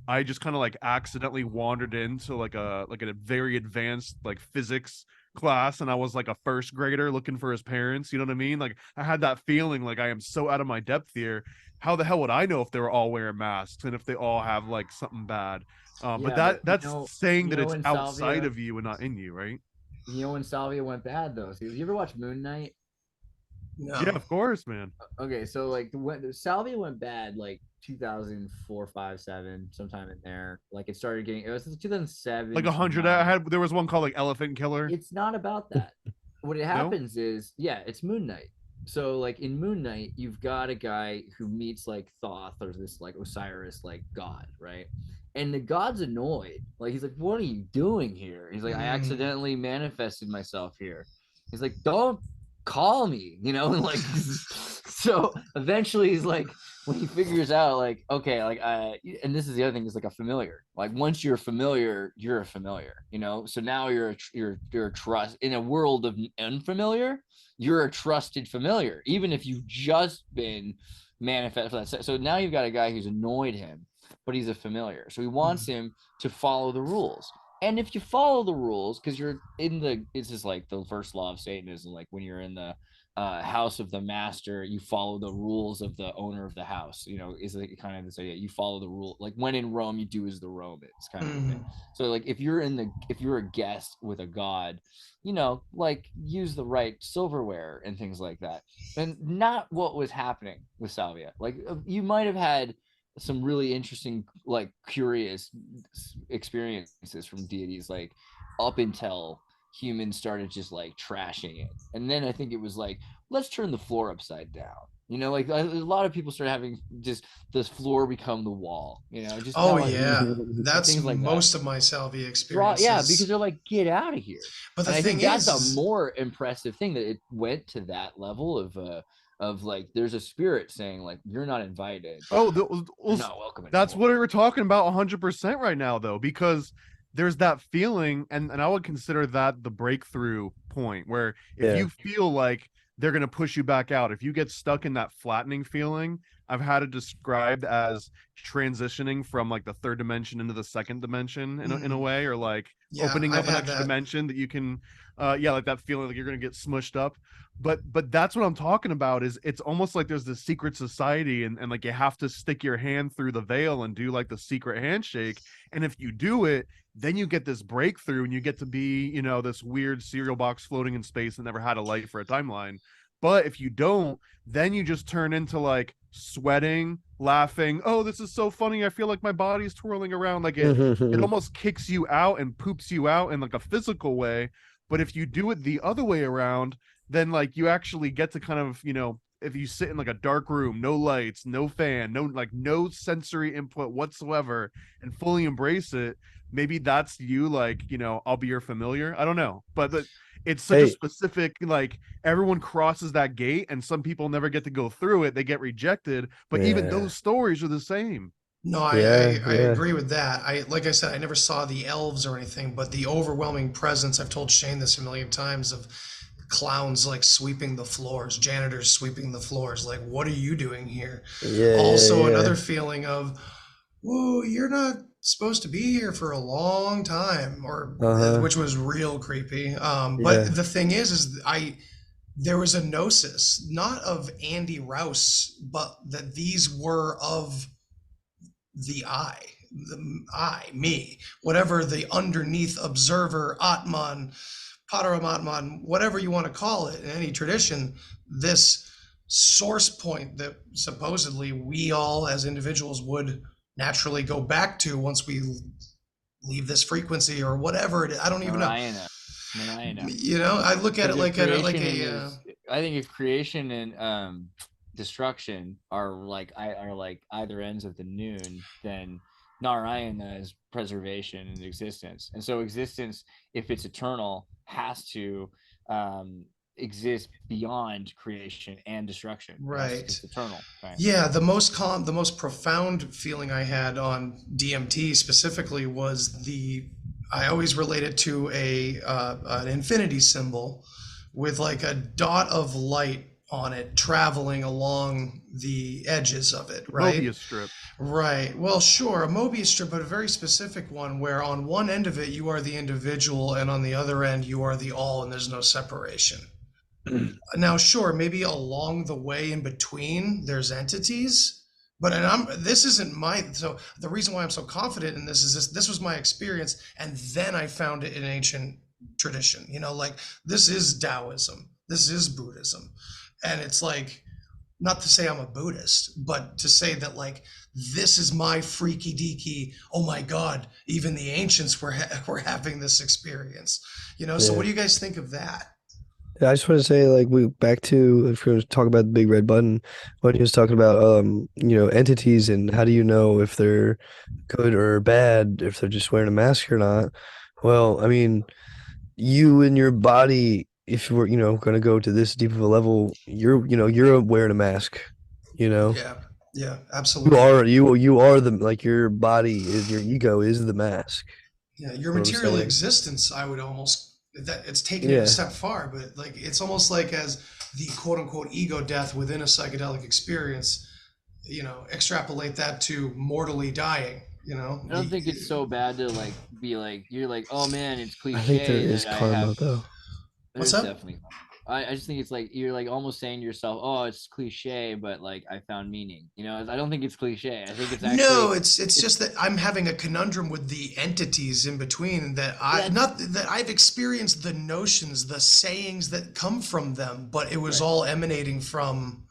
[SPEAKER 10] I just kind of like accidentally wandered into like a very advanced like physics class, and I was like a first grader looking for his parents. You know what I mean? Like I had that feeling like I am so out of my depth here. How the hell would I know if they were all wearing masks and if they all have like something bad? But that's saying that it's outside of you and not in you, right?
[SPEAKER 9] When Salvia went bad though. So, you ever watch Moon Knight?
[SPEAKER 7] No.
[SPEAKER 10] Yeah, of course, man.
[SPEAKER 9] Okay, so like when Salvia went bad, like 2004, 5, 7, sometime in there. Like it was 2007.
[SPEAKER 10] Like 100. There was one called like Elephant Killer.
[SPEAKER 9] It's not about that. what happens is, it's Moon Knight. So like in Moon Knight, you've got a guy who meets like Thoth or this like Osiris like god, right? And the god's annoyed. Like he's like, "What are you doing here?" He's like, "I accidentally manifested myself here." He's like, "Don't call me," you know? And like, so eventually he's like, when he figures out like, okay, like and this is the other thing, is like a familiar. Like once you're familiar, you're a familiar, you know? So now you're a trust in a world of unfamiliar. You're a trusted familiar, even if you've just been manifested. So now you've got a guy who's annoyed him, but he's a familiar. So he wants him to follow the rules. And if you follow the rules, because you're in it's just like the first law of Satanism, like when you're in the house of the master, you follow the rules of the owner of the house, you know, is like kind of this idea. You follow the rule, like when in Rome, you do as the Romans kind of thing. So like if you're a guest with a god, you know, like use the right silverware and things like that. And not what was happening with Salvia. Like you might have had some really interesting, like curious experiences from deities, like up until humans started just like trashing it. And then I think it was like, let's turn the floor upside down. You know, like a lot of people started having just this floor become the wall, you know, just
[SPEAKER 7] that's like most of my Salvia experiences.
[SPEAKER 9] Yeah, because they're like, get out of here.
[SPEAKER 7] But the thing is,
[SPEAKER 9] that's a more impressive thing, that it went to that level of like, there's a spirit saying like, you're not invited.
[SPEAKER 10] You're
[SPEAKER 9] not welcome anymore.
[SPEAKER 10] That's what we're talking about 100% right now, though, because there's that feeling, and I would consider that the breakthrough point, where if you feel like they're going to push you back out, if you get stuck in that flattening feeling, I've had it described as transitioning from like the third dimension into the second dimension in a way, or like opening up an extra dimension that you can like that feeling like you're going to get smushed up. But that's what I'm talking about, is it's almost like there's this secret society, and like you have to stick your hand through the veil and do like the secret handshake. And if you do it, then you get this breakthrough, and you get to be, you know, this weird cereal box floating in space that never had a light for a timeline. But if you don't, then you just turn into like sweating, laughing. Oh, this is so funny. I feel like my body's twirling around. Like it almost kicks you out and poops you out in like a physical way. But if you do it the other way around, then like you actually get to kind of, you know, if you sit in like a dark room, no lights, no fan, no sensory input whatsoever, and fully embrace it, maybe that's you, like, you know, I'll be your familiar. I don't know. But it's such a specific, like, everyone crosses that gate, and some people never get to go through it. They get rejected. But even those stories are the same.
[SPEAKER 7] No, I agree with that. Like I said, I never saw the elves or anything, but the overwhelming presence, I've told Shane this a million times, of clowns like sweeping the floors, janitors sweeping the floors. Like, what are you doing here? Another feeling of, whoa, you're not supposed to be here for a long time, or which was real creepy. But the thing is there was a gnosis, not of Andy Rouse, but that these were of the me, whatever the underneath observer, Atman, Paramatman, whatever you want to call it in any tradition, this source point that supposedly we all as individuals would naturally go back to once we leave this frequency or whatever it is. I don't even know. You know, I look at it like
[SPEAKER 9] I think if creation and destruction are like either ends of the noon, then Narayana is preservation and existence. And so existence, if it's eternal, has to exist beyond creation and destruction.
[SPEAKER 7] Right.
[SPEAKER 9] It's eternal. Right?
[SPEAKER 7] Yeah, the most profound feeling I had on DMT specifically was I always related to an infinity symbol with like a dot of light on it traveling along the edges of it, right?
[SPEAKER 10] Mobius strip.
[SPEAKER 7] Right. Well, sure, a Mobius strip, but a very specific one where on one end of it you are the individual, and on the other end you are the all, and there's no separation. Now, sure, maybe along the way in between there's entities, but this isn't so the reason why I'm so confident in this is this was my experience, and then I found it in ancient tradition. You know, like, this is Taoism, this is Buddhism. And it's like, not to say I'm a Buddhist, but to say that, like, this is my freaky deaky, oh my God, even the ancients were having this experience, you know? So what do you guys think of that?
[SPEAKER 8] Yeah, I just want to say, like, we back to, if we're going to talk about the big red button, when he was talking about entities and how do you know if they're good or bad, if they're just wearing a mask or not. Well, I mean, you and your body, if you were, going to go to this deep of a level, you're wearing a mask,
[SPEAKER 7] Yeah,
[SPEAKER 8] you
[SPEAKER 7] absolutely.
[SPEAKER 8] are you are the, like, your body is, your ego is the mask.
[SPEAKER 7] Yeah, your
[SPEAKER 8] What I'm
[SPEAKER 7] material
[SPEAKER 8] saying.
[SPEAKER 7] existence, I would almost, that it's taking it a step far, but like it's almost like as the quote unquote ego death within a psychedelic experience, extrapolate that to mortally dying.
[SPEAKER 9] I don't think it's so bad to like be like, you're like, oh man, it's cliche.
[SPEAKER 8] I think there is
[SPEAKER 9] that
[SPEAKER 8] karma though.
[SPEAKER 7] What's
[SPEAKER 9] There's
[SPEAKER 7] up?
[SPEAKER 9] definitely. I just think it's like you're like almost saying to yourself, "Oh, it's cliche, but like I found meaning." I don't think it's cliche. I think it's actually
[SPEAKER 7] No, it's just that I'm having a conundrum with the entities in between that not that I've experienced the notions, the sayings that come from them, but it was all emanating from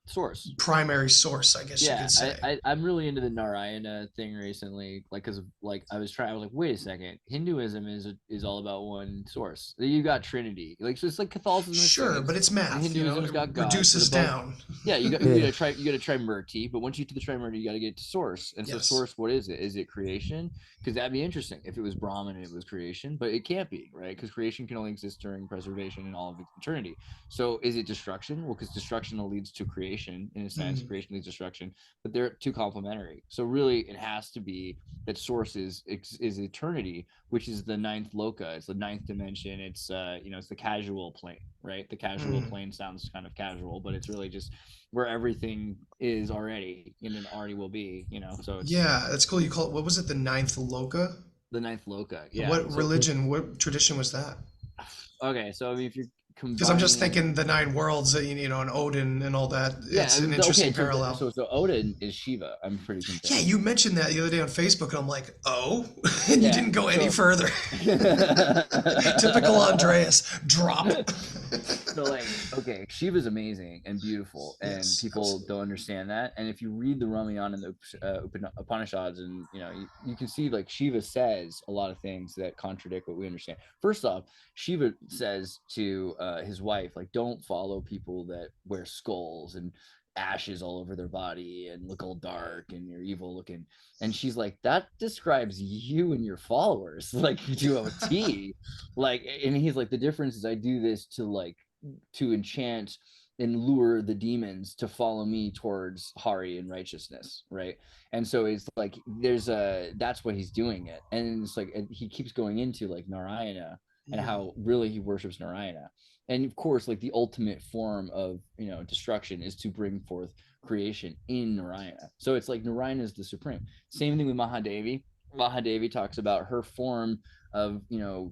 [SPEAKER 9] source,
[SPEAKER 7] primary source, I guess you could say.
[SPEAKER 9] I'm really into the Narayana thing recently, like because like I was like, wait a second, Hinduism is all about one source. You got Trinity, like so it's like Catholicism.
[SPEAKER 7] Sure, but it's math.
[SPEAKER 9] Hinduism's got God,
[SPEAKER 7] reduces down.
[SPEAKER 9] Yeah, you gotta try Trimurti, but once you get to the Trimurti, you gotta get to source. And so source, what is it? Is it creation? Because that'd be interesting if it was Brahman and it was creation, but it can't be, right? Because creation can only exist during preservation and all of eternity. So is it destruction? Well, because destruction leads to creation. In a sense, creation leads to destruction, but they're too complementary. So really, it has to be that source is eternity, which is the ninth loka. It's the ninth dimension. It's it's the casual plane, right? The casual plane sounds kind of casual, but it's really just where everything is already and already will be. So it's,
[SPEAKER 7] that's cool. You call it, what was it? The ninth loka.
[SPEAKER 9] The ninth loka. Yeah.
[SPEAKER 7] What religion? What tradition was that?
[SPEAKER 9] Okay, so I mean, if you're
[SPEAKER 7] because I'm just thinking the 9 worlds, and Odin and all that. It's an interesting parallel.
[SPEAKER 9] So Odin is Shiva. I'm pretty convinced.
[SPEAKER 7] Yeah, you mentioned that the other day on Facebook, and I'm like, oh, and you didn't go any further. Typical Andreas drop.
[SPEAKER 9] So like, okay, Shiva's amazing and beautiful, and people don't understand that. And if you read the Ramayana and the Upanishads, and you can see like Shiva says a lot of things that contradict what we understand. First off, Shiva says to his wife, like, don't follow people that wear skulls and ashes all over their body and look all dark and you're evil looking. And she's like, that describes you and your followers, like, to a T. Like, and he's like, the difference is I do this to enchant and lure the demons to follow me towards Hari and righteousness, right? And so it's like that's what he's doing it. And it's like he keeps going into like Narayana and how really he worships Narayana. And of course, like the ultimate form of destruction is to bring forth creation in Narayana. So it's like Narayana is the supreme. Same thing with Mahadevi. Mahadevi talks about her form of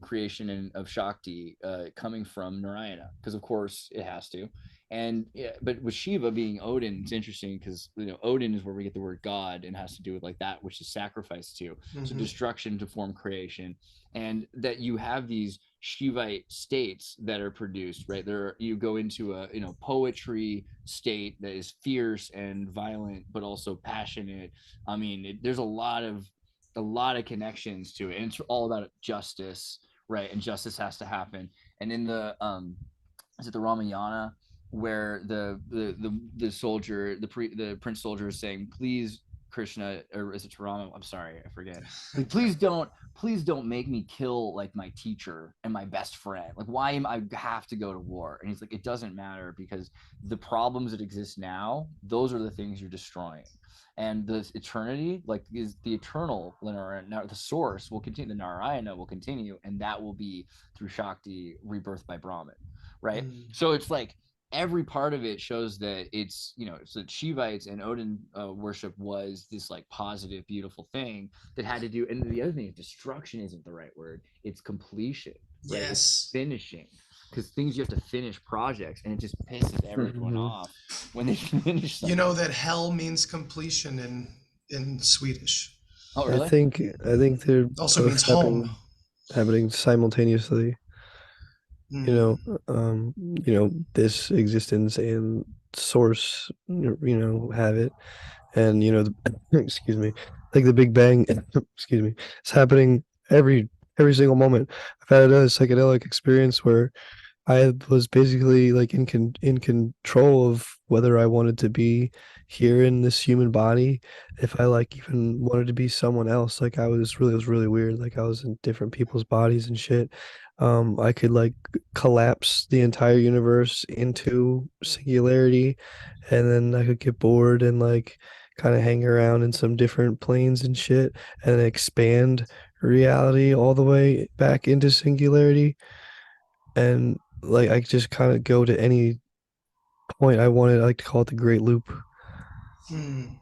[SPEAKER 9] creation and of Shakti coming from Narayana, because of course it has to. And but with Shiva being Odin, it's interesting because Odin is where we get the word God, and has to do with like that which is sacrificed to. So destruction to form creation, and that you have these Shivite states that are produced, right? You go into a poetry state that is fierce and violent, but also passionate. I mean, there's a lot of connections to it, and it's all about justice, right? And justice has to happen. And in the is it the Ramayana, where the soldier, the prince soldier is saying, please Krishna, or is it Rama? I'm sorry, I forget. Like, please don't make me kill like my teacher and my best friend. Like, why am I have to go to war? And he's like, it doesn't matter, because the problems that exist now, those are the things you're destroying. And the eternity, like, is the eternal, the source will continue, the Narayana will continue, and that will be through Shakti, rebirth by Brahman, right? So it's like every part of it shows that it's so Shivites and Odin worship was this like positive, beautiful thing that had to do. And the other thing is destruction isn't the right word; it's completion. Right?
[SPEAKER 7] Yes,
[SPEAKER 9] it's finishing. Because things, you have to finish projects, and it just pisses everyone off when they finish them.
[SPEAKER 7] You know that hell means completion in Swedish.
[SPEAKER 9] Oh, really?
[SPEAKER 8] I think they're
[SPEAKER 7] also means home.
[SPEAKER 8] Happening simultaneously. This existence and source, have it, and excuse me, like the Big Bang, excuse me, it's happening every single moment. I've had a psychedelic experience where I was basically like in control of whether I wanted to be here in this human body, if I like even wanted to be someone else. Like it was really weird. Like I was in different people's bodies and shit. I could like collapse the entire universe into singularity, and then I could get bored and like kind of hang around in some different planes and shit, and then expand reality all the way back into singularity. And like I just kind of go to any point I wanted. I like to call it the Great Loop.
[SPEAKER 7] I'm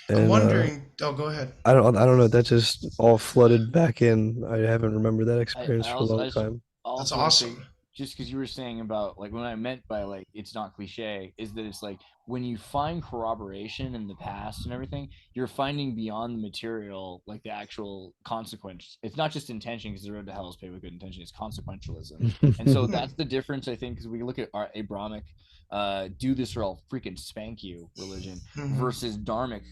[SPEAKER 8] And
[SPEAKER 7] wondering. Oh, go ahead.
[SPEAKER 8] I don't know. That just all flooded back in. I haven't remembered that experience for a long time.
[SPEAKER 7] That's awesome.
[SPEAKER 9] Just because you were saying about like what I meant by like it's not cliche is that it's like when you find corroboration in the past and everything, you're finding beyond the material like the actual consequence. It's not just intention, because the road to hell is paved with good intention. It's consequentialism, and so that's the difference, I think, because we look at our Abrahamic, do this or I'll freaking spank you religion versus dharmic.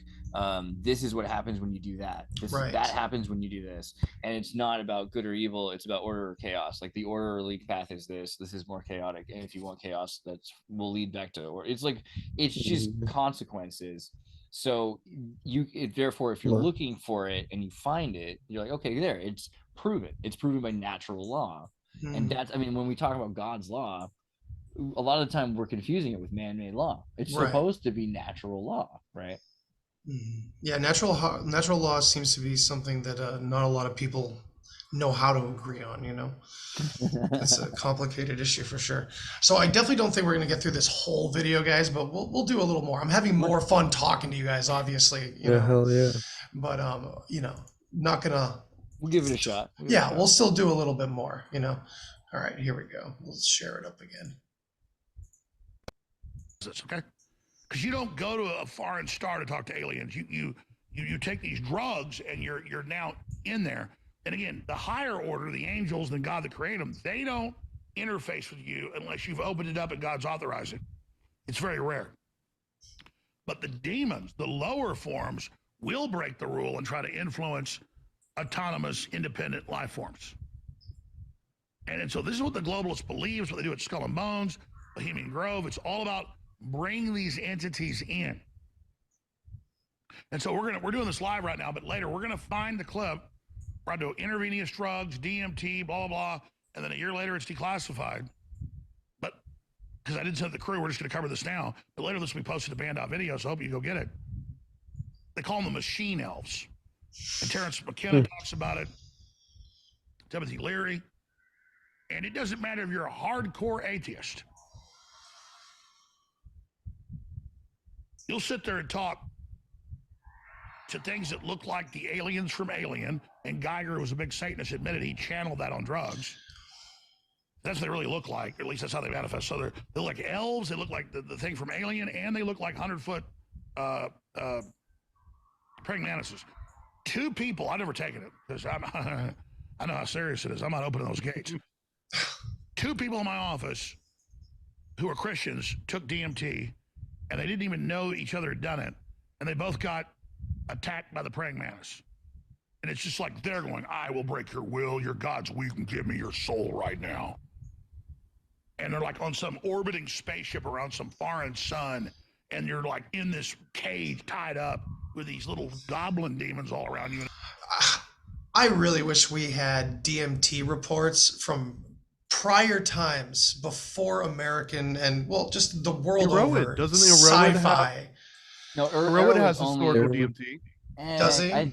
[SPEAKER 9] This is what happens when you do that. That happens when you do this, and it's not about good or evil. It's about order or chaos. Like the orderly path is this. This is more chaotic, and if you want chaos, that will lead back to. Or it's like it's just consequences. So therefore, if you're looking for it and you find it, you're like, okay, there, it's proven. It's proven by natural law, and that's. I mean, when we talk about God's law, a lot of the time we're confusing it with man-made law. It's supposed to be natural law, right?
[SPEAKER 7] Yeah, natural law seems to be something that not a lot of people know how to agree on. You know, it's a complicated issue for sure. So I definitely don't think we're going to get through this whole video, guys. But we'll do a little more. I'm having more fun talking to you guys, obviously. You know,
[SPEAKER 8] hell yeah.
[SPEAKER 7] But you know, not gonna.
[SPEAKER 9] We'll give it a shot.
[SPEAKER 7] We'll still do a little bit more. You know. All right, here we go. Let's share it up again.
[SPEAKER 11] Okay. Because you don't go to a foreign star to talk to aliens. You take these drugs and you're now in there. And again, the higher order, the angels and God that created them, they don't interface with you unless you've opened it up and God's authorizing. It's very rare. But the demons, the lower forms, will break the rule and try to influence autonomous, independent life forms. And so this is what the globalists believe, it's what they do at Skull and Bones, Bohemian Grove. It's all about bring these entities in. And so we're doing this live right now, but later we're gonna find the clip. We're gonna do intravenous drugs, DMT, blah, blah, blah, and then a year later it's declassified. But because I didn't send the crew, we're just gonna cover this now. But later this will be posted to Band Out Video, so I hope you go get it. They call them the machine elves. And Terrence McKenna talks about it, Timothy Leary. And it doesn't matter if you're a hardcore atheist. You'll sit there and talk to things that look like the aliens from Alien, and Geiger, who was a big Satanist, admitted he channeled that on drugs. That's what they really look like, or at least that's how they manifest. So they look like elves, they look like the thing from Alien, and they look like 100-foot praying mantises. Two people, I've never taken it, because I know how serious it is. I'm not opening those gates. Two people in my office who are Christians took DMT, and they didn't even know each other had done it, and they both got attacked by the praying mantis. And it's just like they're going, I will break your will, your God's weak, and give me your soul right now. And they're like on some orbiting spaceship around some foreign sun, and you're like in this cage tied up with these little goblin demons all around you.
[SPEAKER 7] I really wish we had DMT reports from prior times before American and just the world over.
[SPEAKER 10] Doesn't the Erowid
[SPEAKER 7] sci-fi?
[SPEAKER 9] No,
[SPEAKER 10] Erowid has historical DMT.
[SPEAKER 7] Does he?
[SPEAKER 9] I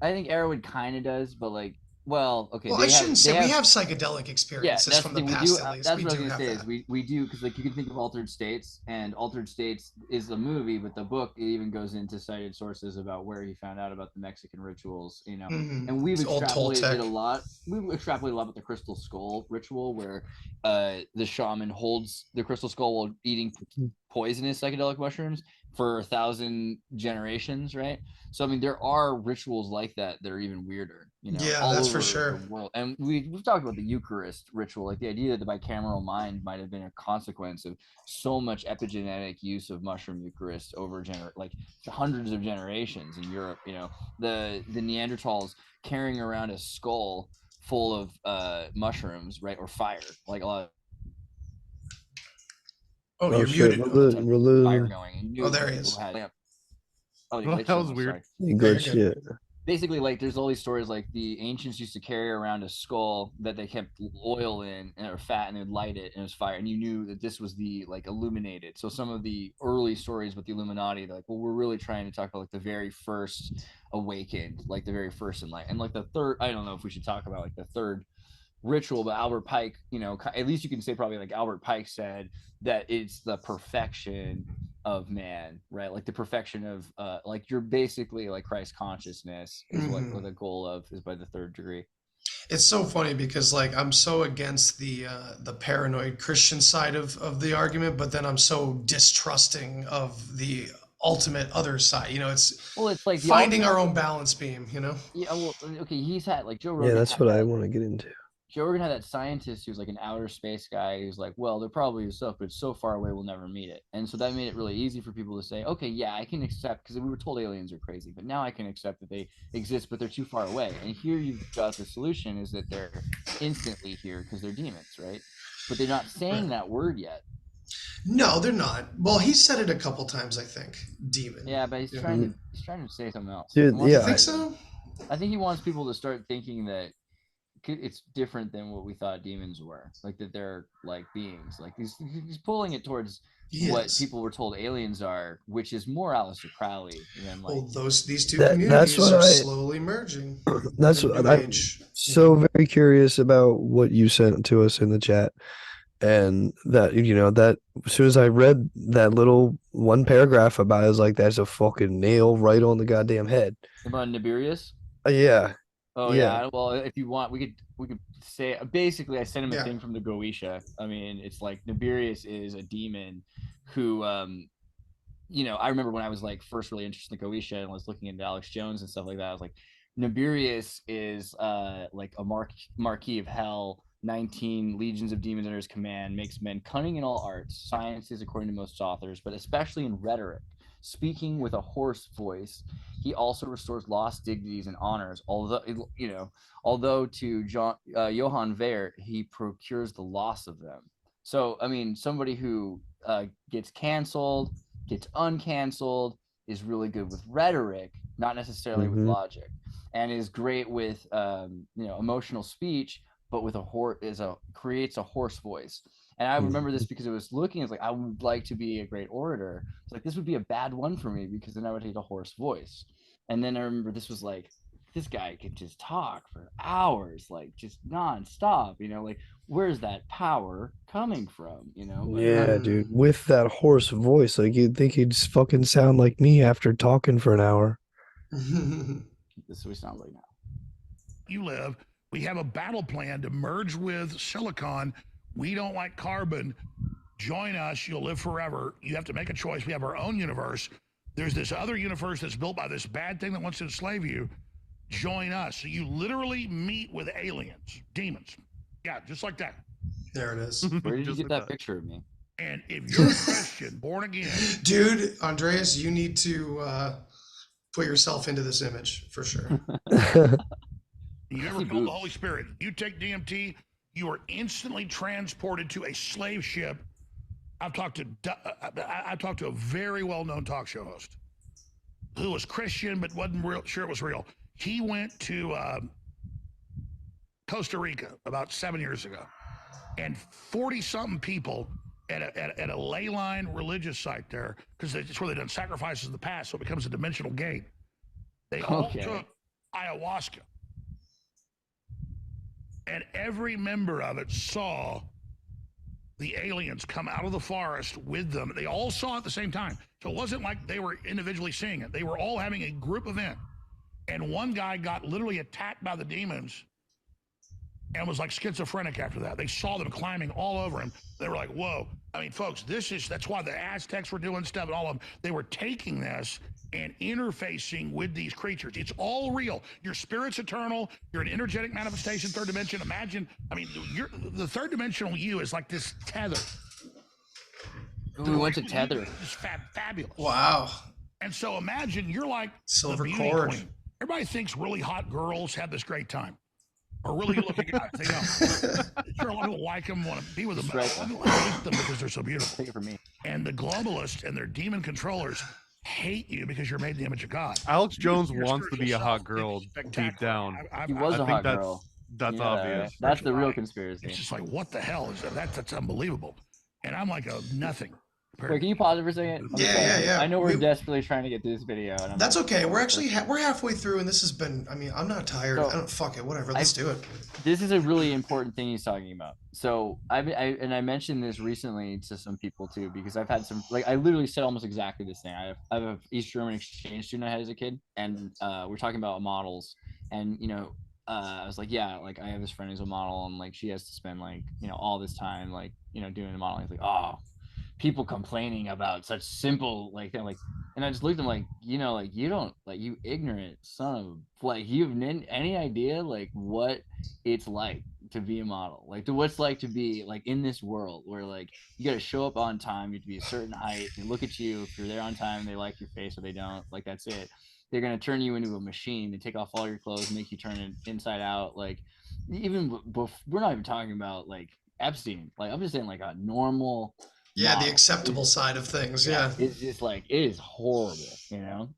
[SPEAKER 9] think Erowid kind of does, but like, well, okay.
[SPEAKER 7] Well, I shouldn't say we have psychedelic experiences from the past. At least
[SPEAKER 9] that's what I was gonna say is we do, because like you can think of Altered States, and Altered States is a movie, but the book, it even goes into cited sources about where he found out about the Mexican rituals, you know. And we've extrapolated a lot. We've extrapolated a lot with the crystal skull ritual, where the shaman holds the crystal skull while eating poisonous psychedelic mushrooms for 1,000 generations, right? So I mean, there are rituals like that that are even weirder, you know.
[SPEAKER 7] Yeah, that's for sure.
[SPEAKER 9] The world. And we've talked about the Eucharist ritual, like the idea that the bicameral mind might have been a consequence of so much epigenetic use of mushroom Eucharist over like hundreds of generations in Europe. You know, the Neanderthals carrying around a skull full of mushrooms, right, or fire, like a lot
[SPEAKER 7] Oh, you're
[SPEAKER 8] shit.
[SPEAKER 7] muted.
[SPEAKER 9] Fire going. And
[SPEAKER 7] Oh, there he is.
[SPEAKER 10] That was weird.
[SPEAKER 8] Good shit.
[SPEAKER 9] Basically, like, there's all these stories, like the ancients used to carry around a skull that they kept oil in or fat, and they'd light it, and it was fire, and you knew that this was the like illuminated. So some of the early stories with the Illuminati, they're like, well, we're really trying to talk about like the very first awakened, like the very first enlightened, and like the third. I don't know if we should talk about like the third ritual, but Albert Pike, you know, at least you can say probably like Albert Pike said that it's the perfection of man, right? Like the perfection of like you're basically like Christ consciousness is what the goal of is by the third degree.
[SPEAKER 7] It's so funny because like I'm so against the paranoid Christian side of the argument, but then I'm so distrusting of the ultimate other side. You know, it's
[SPEAKER 9] like
[SPEAKER 7] finding our own balance beam, you know?
[SPEAKER 9] Yeah, well, okay, he's had like Joe Rogan.
[SPEAKER 8] Yeah, that's what I want to get into.
[SPEAKER 9] Joe Rogan had that scientist who's like an outer space guy who's like, well, there probably is stuff, but it's so far away we'll never meet it. And so that made it really easy for people to say, okay, yeah, I can accept, because we were told aliens are crazy, but now I can accept that they exist, but they're too far away. And here you've got the solution is that they're instantly here because they're demons, right? But they're not saying that word yet.
[SPEAKER 7] No, they're not. Well, he said it a couple times, I think. Demon.
[SPEAKER 9] Yeah, but he's trying to say something else.
[SPEAKER 8] Dude, yeah,
[SPEAKER 7] I think so.
[SPEAKER 9] I think he wants people to start thinking that it's different than what we thought demons were, like that they're like beings. Like he's pulling it towards what people were told aliens are, which is more Aleister Crowley than like.
[SPEAKER 7] Well, these two communities are slowly merging.
[SPEAKER 8] That's what I'm so very curious about what you sent to us in the chat, and that that as soon as I read that little one paragraph about it, I was like, that's a fucking nail right on the goddamn head.
[SPEAKER 9] About Nibirius?
[SPEAKER 8] Yeah.
[SPEAKER 9] Oh yeah. Well, if you want, we could say basically. I sent him a thing from the Goetia. I mean, it's like Nibirius is a demon who, I remember when I was like first really interested in the Goetia and was looking into Alex Jones and stuff like that. I was like, Nibirius is like a marquis of hell. 19 legions of demons under his command, makes men cunning in all arts, sciences, according to most authors, but especially in rhetoric. Speaking with a hoarse voice, he also restores lost dignities and honors. Although to Johann Wehr, he procures the loss of them. So, I mean, somebody who gets canceled, gets uncanceled, is really good with rhetoric, not necessarily with logic, and is great with emotional speech, but with creates a hoarse voice. And I remember this because it was looking as like, I would like to be a great orator. It's like, this would be a bad one for me because then I would hate a hoarse voice. And then I remember this was like, this guy could just talk for hours, like just nonstop, like where's that power coming from,
[SPEAKER 8] Yeah, dude, with that hoarse voice, like you'd think he'd just fucking sound like me after talking for an hour.
[SPEAKER 9] This is what he sounds like now.
[SPEAKER 11] You live. We have a battle plan to merge with silicon. We don't like carbon. Join us. You'll live forever. You have to make a choice. We have our own universe. There's this other universe that's built by this bad thing that wants to enslave you. Join us. So you literally meet with aliens, demons. Yeah, just like that.
[SPEAKER 7] There it is.
[SPEAKER 9] Where did you get that picture of me?
[SPEAKER 11] And if you're a Christian, born again.
[SPEAKER 7] Dude, Andreas, you need to put yourself into this image for sure.
[SPEAKER 11] You ever call the Holy Spirit? You take DMT, you are instantly transported to a slave ship. I've talked to a very well-known talk show host who was Christian but wasn't sure it was real. He went to Costa Rica about 7 years ago, and 40-something people at a ley line religious site there, because it's where they've done sacrifices in the past, so it becomes a dimensional gate. They all took ayahuasca. And every member of it saw the aliens come out of the forest with them. They all saw it at the same time. So it wasn't like they were individually seeing it. They were all having a group event. And one guy got literally attacked by the demons and was like schizophrenic after that. They saw them climbing all over him. They were like, whoa. I mean, folks, that's why the Aztecs were doing stuff and all of them. They were taking this and interfacing with these creatures. It's all real. Your spirit's eternal. You're an energetic manifestation, third dimension. Imagine, I mean, the third dimensional you is like this tether.
[SPEAKER 9] We went to tether.
[SPEAKER 11] It's fabulous.
[SPEAKER 7] Wow.
[SPEAKER 11] And so imagine you're like
[SPEAKER 7] silver
[SPEAKER 11] the beauty queen. Everybody thinks really hot girls have this great time. Or really good looking guys. They don't. Sure, a lot of people like them, want to be with them. But I hate them because they're so beautiful.
[SPEAKER 9] Take it from me.
[SPEAKER 11] And the globalists and their demon controllers hate you because you're made in the image of God.
[SPEAKER 10] Alex Jones wants to be a hot girl deep down.
[SPEAKER 9] He was a hot girl.
[SPEAKER 10] That's
[SPEAKER 9] Yeah,
[SPEAKER 10] obvious.
[SPEAKER 9] right? That's the real conspiracy.
[SPEAKER 11] It's just like, what the hell is that? That's unbelievable. And I'm like, nothing.
[SPEAKER 9] Wait, can you pause it for a second?
[SPEAKER 7] Yeah.
[SPEAKER 9] I know we're desperately trying to get through this video. And
[SPEAKER 7] That's okay. We're actually we're halfway through, and this has been. I mean, I'm not tired.
[SPEAKER 9] So,
[SPEAKER 7] I don't fuck it. Whatever. Let's do it.
[SPEAKER 9] This is a really important thing he's talking about. So I mentioned this recently to some people too, because I've had some, like, I literally said almost exactly this thing. I have an East German exchange student I had as a kid, and we're talking about models, and I was like, yeah, like I have this friend who's a model, and like she has to spend like all this time like doing the modeling. He's like, oh, people complaining about such simple like thing, like, and I just looked at him like, like you don't, like, you ignorant son of, like, you have any idea like what it's like to be a model, like to what's like to be like in this world where like you got to show up on time, you have to be a certain height, they look at you, if you're there on time they like your face, or they don't, like that's it. They're going to turn you into a machine. They take off all your clothes, make you turn it inside out. Like, even we're not even talking about like Epstein. Like, I'm just saying like a normal.
[SPEAKER 7] Yeah, the acceptable side of things. Yeah.
[SPEAKER 9] It's just like, it is horrible,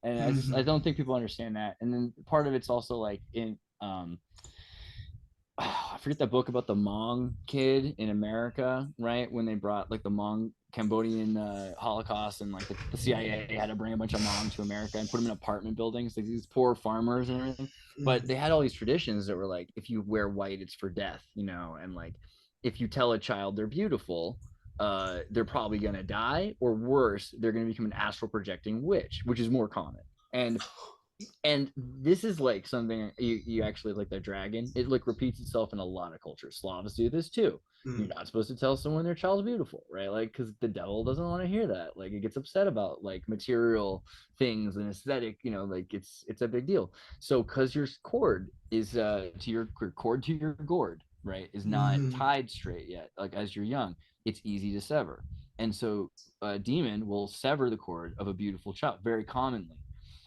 [SPEAKER 9] And I don't think people understand that. And then part of it's also like in, I forget that book about the Hmong kid in America, right? When they brought like the Hmong Cambodian Holocaust, and like the CIA had to bring a bunch of Hmong to America and put them in apartment buildings, like these poor farmers and everything. But they had all these traditions that were like, if you wear white, it's for death, and like if you tell a child they're beautiful, they're probably gonna die, or worse, they're gonna become an astral projecting witch, which is more common. And this is like something you actually, like the dragon, it like repeats itself in a lot of cultures. Slavs do this too. You're not supposed to tell someone their child's beautiful, right? Like, because the devil doesn't want to hear that. Like, it gets upset about like material things and aesthetic, like it's a big deal. So because your cord is to your gourd, right, is not tied straight yet, like as you're young, it's easy to sever. And so a demon will sever the cord of a beautiful child very commonly,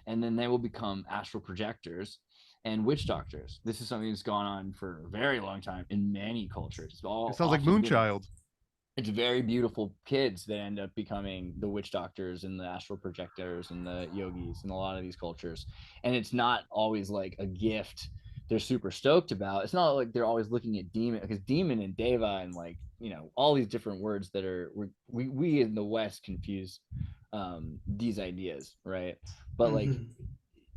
[SPEAKER 9] and then they will become astral projectors and witch doctors. This is something that's gone on for a very long time in many cultures. It sounds
[SPEAKER 10] like Moonchild.
[SPEAKER 9] It's very beautiful kids that end up becoming the witch doctors and the astral projectors and the yogis in a lot of these cultures. And it's not always like a gift they're super stoked about. It's not like they're always looking at demon, because demon and deva and like, all these different words that are, we in the West confuse these ideas, right? But like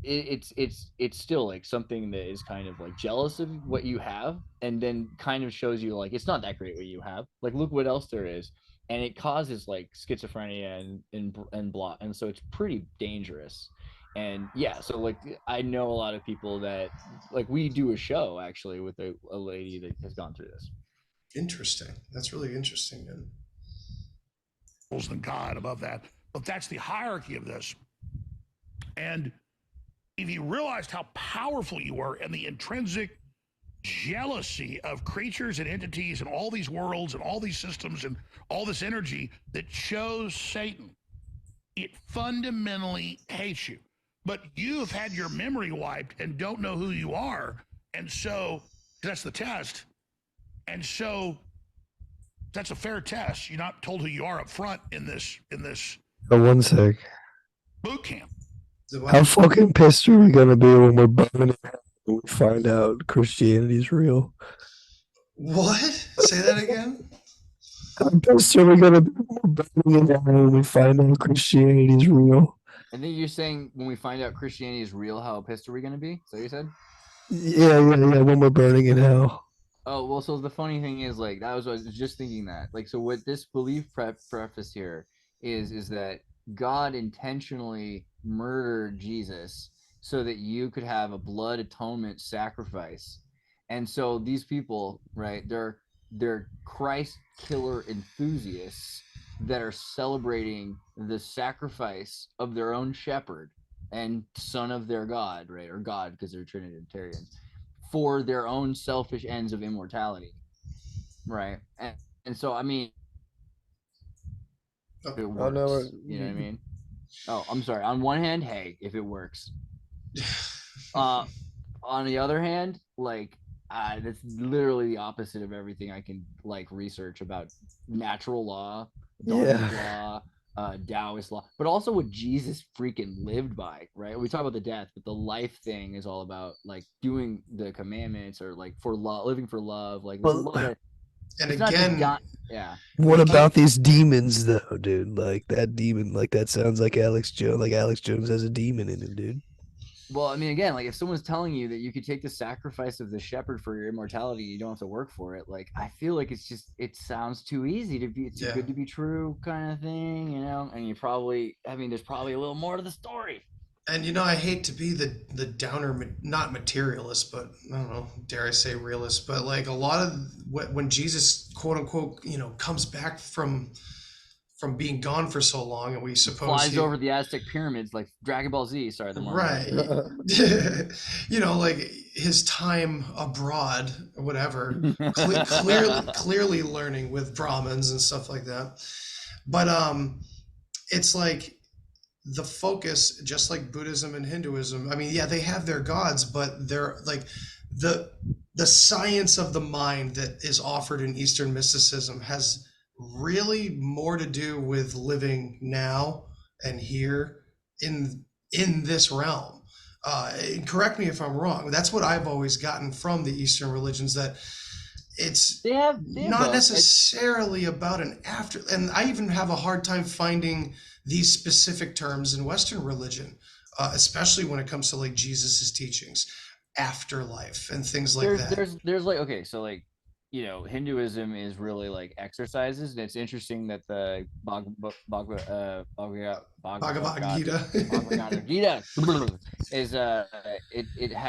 [SPEAKER 9] it's still like something that is kind of like jealous of what you have, and then kind of shows you like it's not that great what you have, like look what else there is, and it causes like schizophrenia and blah, and so it's pretty dangerous. And yeah, so like I know a lot of people that, like, we do a show actually with a lady that has gone through this.
[SPEAKER 7] Interesting. That's really interesting.
[SPEAKER 11] And God above that, but that's the hierarchy of this. And if you realized how powerful you were and the intrinsic jealousy of creatures and entities and all these worlds and all these systems and all this energy that chose Satan, it fundamentally hates you. But you've had your memory wiped and don't know who you are. And so that's the test. And so that's a fair test. You're not told who you are up front in this
[SPEAKER 8] One sec.
[SPEAKER 11] boot camp.
[SPEAKER 8] How fucking pissed are we gonna be when we're burning it when we find out Christianity's real?
[SPEAKER 7] What? Say that again?
[SPEAKER 8] How pissed are we gonna be when we're burning it when we find out Christianity's real?
[SPEAKER 9] I think you're saying when we find out Christianity is real, how pissed are we going to be? So you said?
[SPEAKER 8] Yeah, when we're burning in hell.
[SPEAKER 9] Oh, well, so the funny thing is, like, I was just thinking that. Like, so what this belief preface here is that God intentionally murdered Jesus so that you could have a blood atonement sacrifice. And so these people, right, they're Christ killer enthusiasts that are celebrating the sacrifice of their own shepherd and son of their God, right? Or God, because they're Trinitarians, for their own selfish ends of immortality, right? And so, I mean, if it works, you know what I mean? Oh, I'm sorry. On one hand, hey, if it works. On the other hand, like, that's literally the opposite of everything I can like research about natural law, Darwin's law, Taoist law, but also what Jesus freaking lived by, right? We talk about the death, but the life thing is all about like doing the commandments or like for love, living for love. Like there's a lot of,
[SPEAKER 7] and again,
[SPEAKER 9] yeah.
[SPEAKER 8] What about these demons though, dude? Like that demon, like that sounds like Alex Jones. Like Alex Jones has a demon in him, dude.
[SPEAKER 9] Well, I mean, again, like if someone's telling you that you could take the sacrifice of the shepherd for your immortality, you don't have to work for it. Like, I feel like it sounds too easy to be, too good to be true kind of thing, you know? And there's probably a little more to the story.
[SPEAKER 7] And, you know, I hate to be the downer, not materialist, but I don't know, dare I say realist, but like a lot of when Jesus, quote unquote, you know, comes back from being gone for so long, and we suppose
[SPEAKER 9] flies over the Aztec pyramids like Dragon Ball Z. Sorry, the
[SPEAKER 7] right. You know, like his time abroad, or whatever, clearly learning with Brahmins and stuff like that. But it's like the focus, just like Buddhism and Hinduism. I mean, yeah, they have their gods, but they're like the science of the mind that is offered in Eastern mysticism has really more to do with living now and here in this realm. Correct me if I'm wrong. That's what I've always gotten from the Eastern religions, that it's not necessarily about an after. And I even have a hard time finding these specific terms in Western religion, especially when it comes to like Jesus's teachings, afterlife and things like that.
[SPEAKER 9] There's like, okay, so like, you know, Hinduism is really like exercises, and it's interesting that the Bhagavad Gita is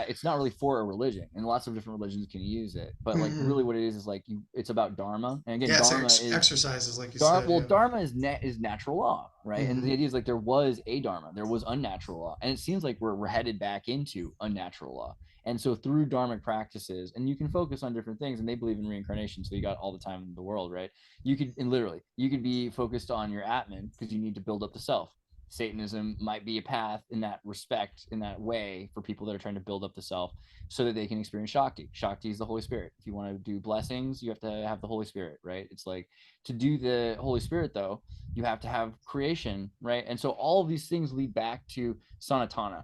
[SPEAKER 9] it's not really for a religion, and lots of different religions can use it, but like really what it is like it's about dharma, and again, dharma is
[SPEAKER 7] exercises, like you said.
[SPEAKER 9] Well, dharma is natural law, right? And the idea is like there was a dharma, there was unnatural law, and it seems like we're headed back into unnatural law. And so through dharmic practices, and you can focus on different things, and they believe in reincarnation, so you got all the time in the world, right? You could be focused on your Atman because you need to build up the self. Satanism might be a path in that respect, in that way, for people that are trying to build up the self so that they can experience Shakti. Shakti is the Holy Spirit. If you want to do blessings, you have to have the Holy Spirit, right? It's like, to do the Holy Spirit, though, you have to have creation, right? And so all of these things lead back to Sanatana.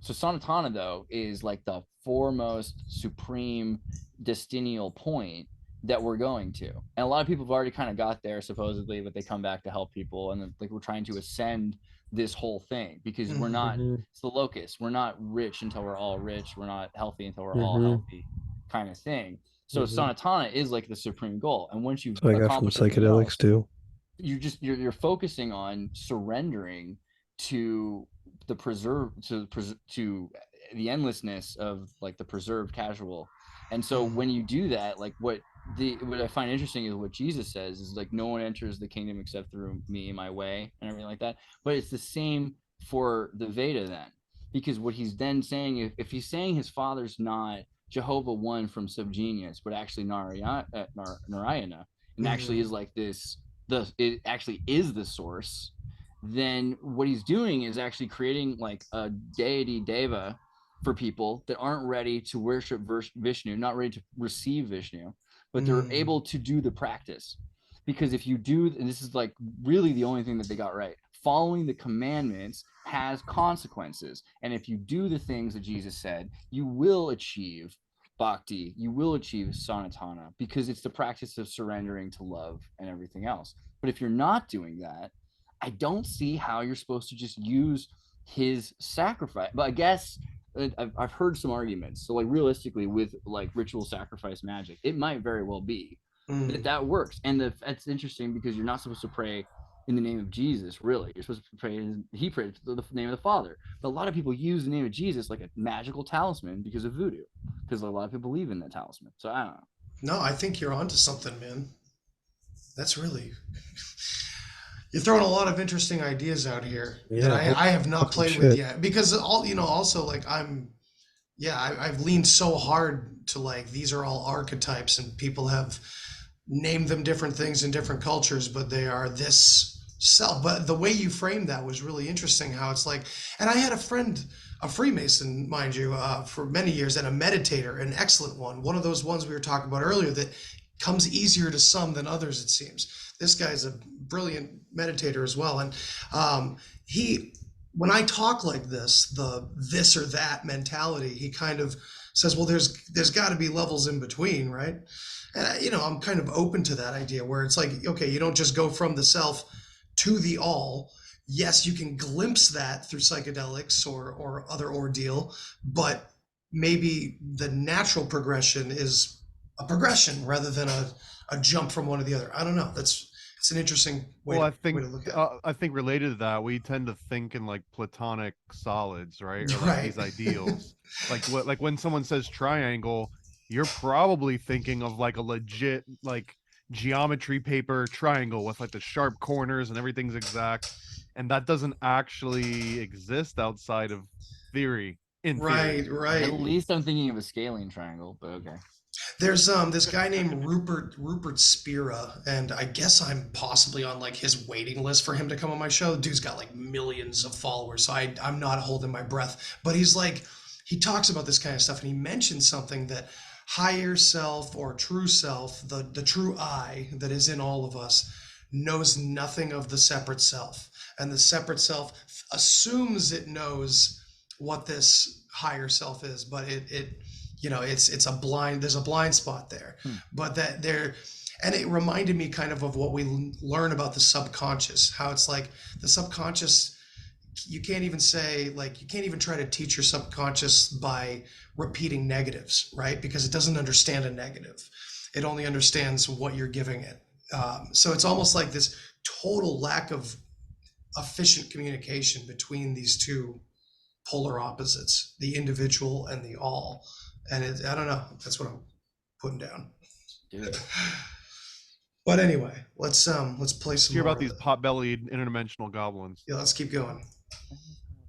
[SPEAKER 9] So Sanatana, though, is like the foremost supreme destinial point that we're going to. And a lot of people have already kind of got there, supposedly, but they come back to help people. And then, like, we're trying to ascend this whole thing because we're not, it's the locus. We're not rich until we're all rich. We're not healthy until we're all healthy, kind of thing. So Sanatana is like the supreme goal. And once you've
[SPEAKER 8] accomplished psychedelics too,
[SPEAKER 9] you're focusing on surrendering to the to the endlessness of like the preserved casual. And so when you do that, like what I find interesting is what Jesus says is like, no one enters the kingdom except through me, my way, and everything like that. But it's the same for the Veda then, because what he's then saying, if he's saying his father's not Jehovah one from Subgenius, but actually Narayana, and actually is like this, it actually is the source, then what he's doing is actually creating like a deity deva for people that aren't ready to worship Vishnu, not ready to receive Vishnu, but they're able to do the practice. Because if you do, and this is like really the only thing that they got right, following the commandments has consequences. And if you do the things that Jesus said, you will achieve bhakti, you will achieve sanatana, because it's the practice of surrendering to love and everything else. But if you're not doing that, I don't see how you're supposed to just use his sacrifice. But I guess I've heard some arguments. So like realistically with like ritual sacrifice magic, it might very well be that works. And that's interesting because you're not supposed to pray in the name of Jesus, really. You're supposed to pray, he prayed the name of the Father. But a lot of people use the name of Jesus like a magical talisman because of voodoo, because a lot of people believe in that talisman. So I don't know.
[SPEAKER 7] No, I think you're onto something, man. That's really... You're throwing a lot of interesting ideas out here that I have not played with yet, because also like I've leaned so hard to like, these are all archetypes and people have named them different things in different cultures, but they are this self. But the way you framed that was really interesting, how it's like, and I had a friend, a Freemason, mind you, for many years, and a meditator, an excellent one of those ones we were talking about earlier, that comes easier to some than others, it seems. This guy's a brilliant meditator as well. And when I talk like this, the this or that mentality, he kind of says, well, there's got to be levels in between, right? And, I'm kind of open to that idea where it's like, okay, you don't just go from the self to the all. Yes, you can glimpse that through psychedelics or other ordeal, but maybe the natural progression is a progression rather than a jump from one to the other. I don't know. It's an interesting way,
[SPEAKER 10] well,
[SPEAKER 7] way to look at it.
[SPEAKER 10] I think related to that, we tend to think in like platonic solids, right? Or like
[SPEAKER 7] Right.
[SPEAKER 10] these ideals. like when someone says triangle, you're probably thinking of like a legit like geometry paper triangle with like the sharp corners and everything's exact. And that doesn't actually exist outside of theory. In theory.
[SPEAKER 7] Right.
[SPEAKER 9] At least I'm thinking of a scaling triangle, but okay.
[SPEAKER 7] There's this guy named Rupert Spira, and I guess I'm possibly on like his waiting list for him to come on my show. The dude's got like millions of followers, so I'm not holding my breath. But he talks about this kind of stuff, and he mentions something that higher self or true self, the true I that is in all of us, knows nothing of the separate self, and the separate self assumes it knows what this higher self is, but it's a blind, there's a blind spot there. But and it reminded me kind of what we learn about the subconscious, how it's like the subconscious, you can't even try to teach your subconscious by repeating negatives, right? Because it doesn't understand a negative. It only understands what you're giving it. So it's almost like this total lack of efficient communication between these two polar opposites, the individual and the all. And I don't know, that's what I'm putting down.
[SPEAKER 9] Dude.
[SPEAKER 7] But anyway, let's play some
[SPEAKER 10] hear
[SPEAKER 7] more
[SPEAKER 10] about these pot-bellied interdimensional goblins.
[SPEAKER 7] Yeah, let's keep going.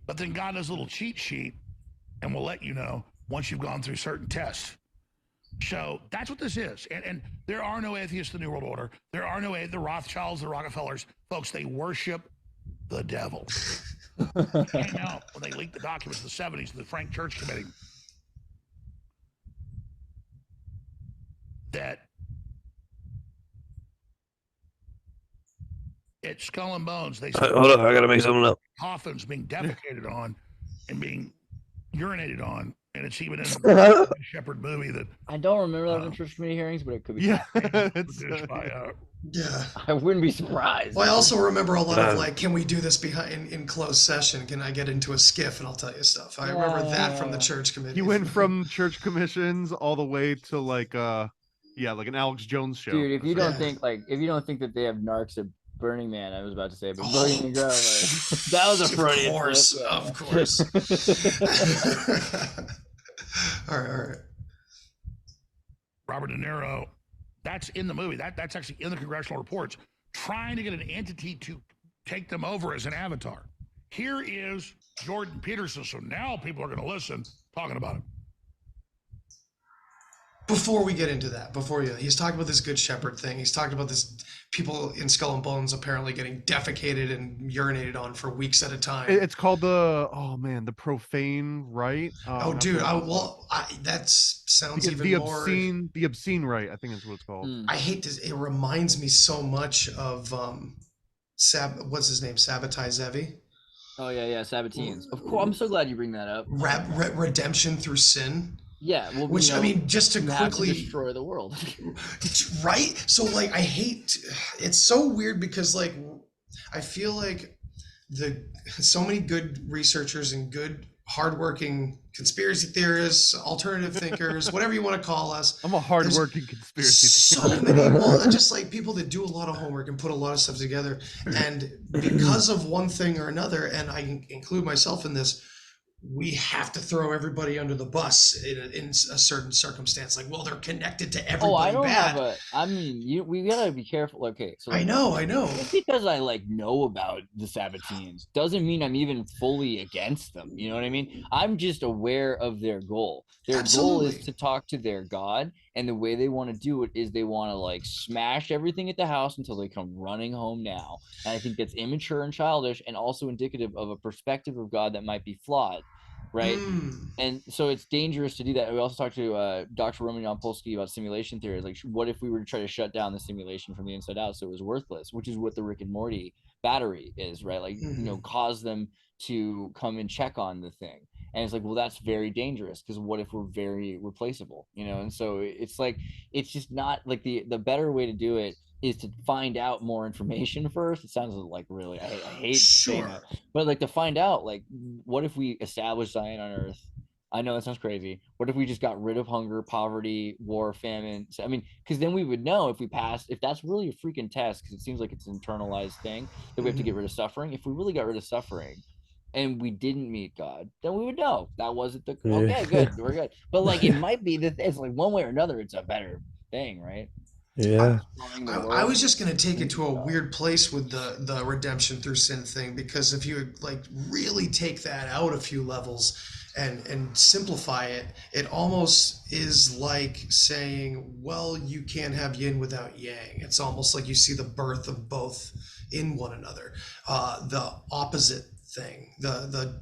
[SPEAKER 11] But then God has a little cheat sheet and will let you know once you've gone through certain tests. So that's what this is. And there are no atheists in the New World Order. There are no the Rothschilds, the Rockefellers. Folks, they worship the devil. Came out when they leaked the documents in the 70s to the Frank Church Committee that at Skull and Bones, they said,
[SPEAKER 8] hold on, I gotta make something up.
[SPEAKER 11] coffins being defecated on and being urinated on, and it's even in the Shepherd movie that
[SPEAKER 9] I don't remember that in Church Committee hearings, but it could be.
[SPEAKER 10] Yeah,
[SPEAKER 11] produced by
[SPEAKER 7] Yeah.
[SPEAKER 9] I wouldn't be surprised.
[SPEAKER 7] Well, I also remember a lot of can we do this in closed session? Can I get into a skiff and I'll tell you stuff? I remember that from the Church Committee.
[SPEAKER 10] He went from church commissions all the way to like an Alex Jones show.
[SPEAKER 9] Dude, if you don't think that they have narcs at Burning Man, I was about to say, but Burning Man, that was a Freudian.
[SPEAKER 7] Of course. All right.
[SPEAKER 11] Robert De Niro, that's in the movie. That's actually in the congressional reports, trying to get an entity to take them over as an avatar. Here is Jordan Peterson. So now people are going to listen, talking about him.
[SPEAKER 7] Before we get into that, he's talking about this Good Shepherd thing. He's talking about this people in Skull and Bones apparently getting defecated and urinated on for weeks at a time.
[SPEAKER 10] It's called the profane rite.
[SPEAKER 7] Dude, that sounds even more.
[SPEAKER 10] The obscene rite, I think is what it's called.
[SPEAKER 7] I hate this. It reminds me so much of what's his name? Sabbatai Zevi.
[SPEAKER 9] Oh yeah, Sabbatines. Of course, I'm so glad you bring that up.
[SPEAKER 7] Redemption through sin.
[SPEAKER 9] Yeah, well,
[SPEAKER 7] which I mean, just to quickly
[SPEAKER 9] destroy the world,
[SPEAKER 7] right? So like, I hate. It's so weird because like, I feel like so many good researchers and good hardworking conspiracy theorists, alternative thinkers, whatever you want to call us.
[SPEAKER 10] I'm a hardworking conspiracy
[SPEAKER 7] theorist. So many, well, just like people that do a lot of homework and put a lot of stuff together, and because of one thing or another, and I include myself in this, we have to throw everybody under the bus in a certain circumstance. Like, well, they're connected to everybody.
[SPEAKER 9] I don't
[SPEAKER 7] bad.
[SPEAKER 9] We gotta be careful. Okay, so
[SPEAKER 7] I know.
[SPEAKER 9] Just because I know about the Sabbatines doesn't mean I'm even fully against them. You know what I mean? I'm just aware of their goal. Their goal is to talk to their God, and the way they want to do it is they want to smash everything at the house until they come running home now. And I think that's immature and childish, and also indicative of a perspective of God that might be flawed. right? And so it's dangerous to do that. We also talked to Dr. Roman Polsky about simulation theory. Like, what if we were to try to shut down the simulation from the inside out so it was worthless, which is what the Rick and Morty battery is, right? Like, you know, cause them to come and check on the thing. And it's like, well, that's very dangerous, because what if we're very replaceable, you know? And so it's like, it's just not like the better way to do it is to find out more information first. It sounds like really, I hate saying that, but like to find out, like, what if we establish Zion on Earth? I know that sounds crazy. What if we just got rid of hunger, poverty, war, famine? So, I mean, because then we would know if we passed, if that's really a freaking test, because it seems like it's an internalized thing that we have to get rid of suffering. If we really got rid of suffering and we didn't meet God, then we would know that wasn't the, okay, good, we're good. But like, it might be that it's like one way or another, it's a better thing, right?
[SPEAKER 8] Yeah.
[SPEAKER 7] I was just going to take it to a weird place with the redemption through sin thing, because if you like really take that out a few levels and simplify it, it almost is like saying, well, you can't have yin without yang. It's almost like you see the birth of both in one another. The opposite thing, the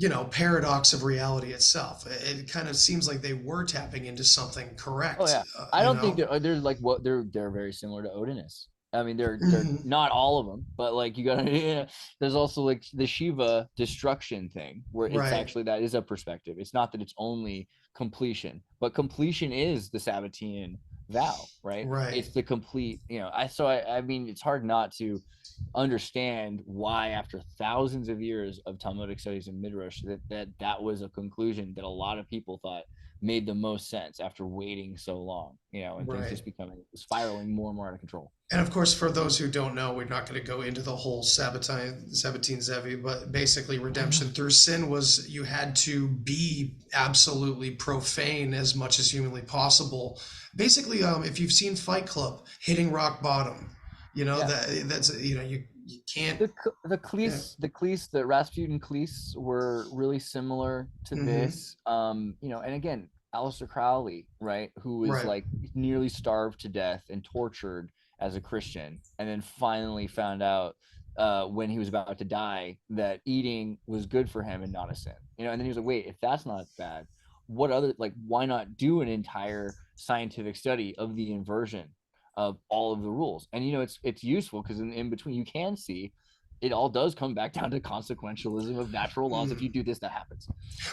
[SPEAKER 7] you know, paradox of reality itself. It kind of seems like they were tapping into something correct.
[SPEAKER 9] Oh yeah, I don't think they're like what they're very similar to Odinists. I mean, they're not all of them, but like you gotta, yeah, there's also like the Shiva destruction thing, where it's actually, that is a perspective. It's not that it's only completion, but completion is the Sabbatean vow, right? It's the complete, you know. I mean, it's hard not to understand why, after thousands of years of Talmudic studies and Midrash, that was a conclusion that a lot of people thought made the most sense after waiting so long, you know, and things just becoming, spiraling more and more out of control.
[SPEAKER 7] And of course, for those who don't know, we're not going to go into the whole Sabbatean Zevi, but basically redemption through sin was you had to be absolutely profane as much as humanly possible. Basically, if you've seen Fight Club, hitting rock bottom, you know, that's, you know, you can't.
[SPEAKER 9] The Cleese, the Rasputin Cleese were really similar to this. You know, and again, Aleister Crowley, right, who was like nearly starved to death and tortured as a Christian, and then finally found out when he was about to die that eating was good for him and not a sin, you know. And then he was like, wait, if that's not bad, what other, like, why not do an entire scientific study of the inversion of all of the rules? And you know, it's useful because in between you can see it all does come back down to consequentialism of natural laws. If you do this, that happens.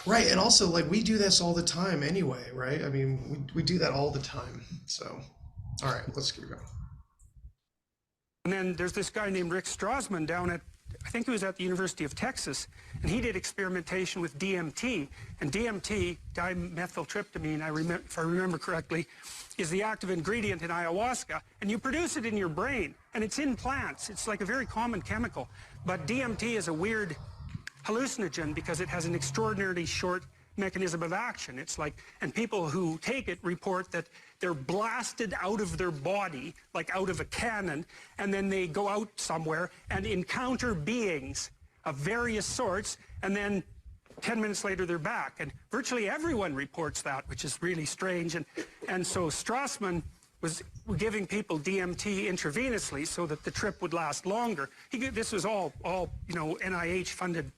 [SPEAKER 7] Right. And also, like, we do this all the time anyway, right? I mean, we do that all the time. So, all right, let's keep going.
[SPEAKER 4] And then there's this guy named Rick Strassman down at, I think he was at the University of Texas, and he did experimentation with DMT. And DMT, dimethyltryptamine, if I remember correctly, is the active ingredient in ayahuasca, and you produce it in your brain, and it's in plants. It's like a very common chemical. But DMT is a weird hallucinogen because it has an extraordinarily short mechanism of action. It's like, and people who take it report that they're blasted out of their body, like out of a cannon, and then they go out somewhere and encounter beings of various sorts, and then 10 minutes later they're back. And virtually everyone reports that, which is really strange. And so Strassman was giving people DMT intravenously so that the trip would last longer. This was all you know, NIH funded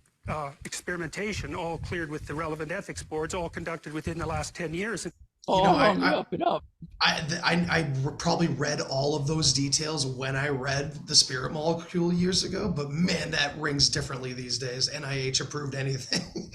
[SPEAKER 4] experimentation, all cleared with the relevant ethics boards, all conducted within the last 10 years.
[SPEAKER 7] You know, I probably read all of those details when I read The Spirit Molecule years ago, but man, that rings differently these days. NIH approved anything.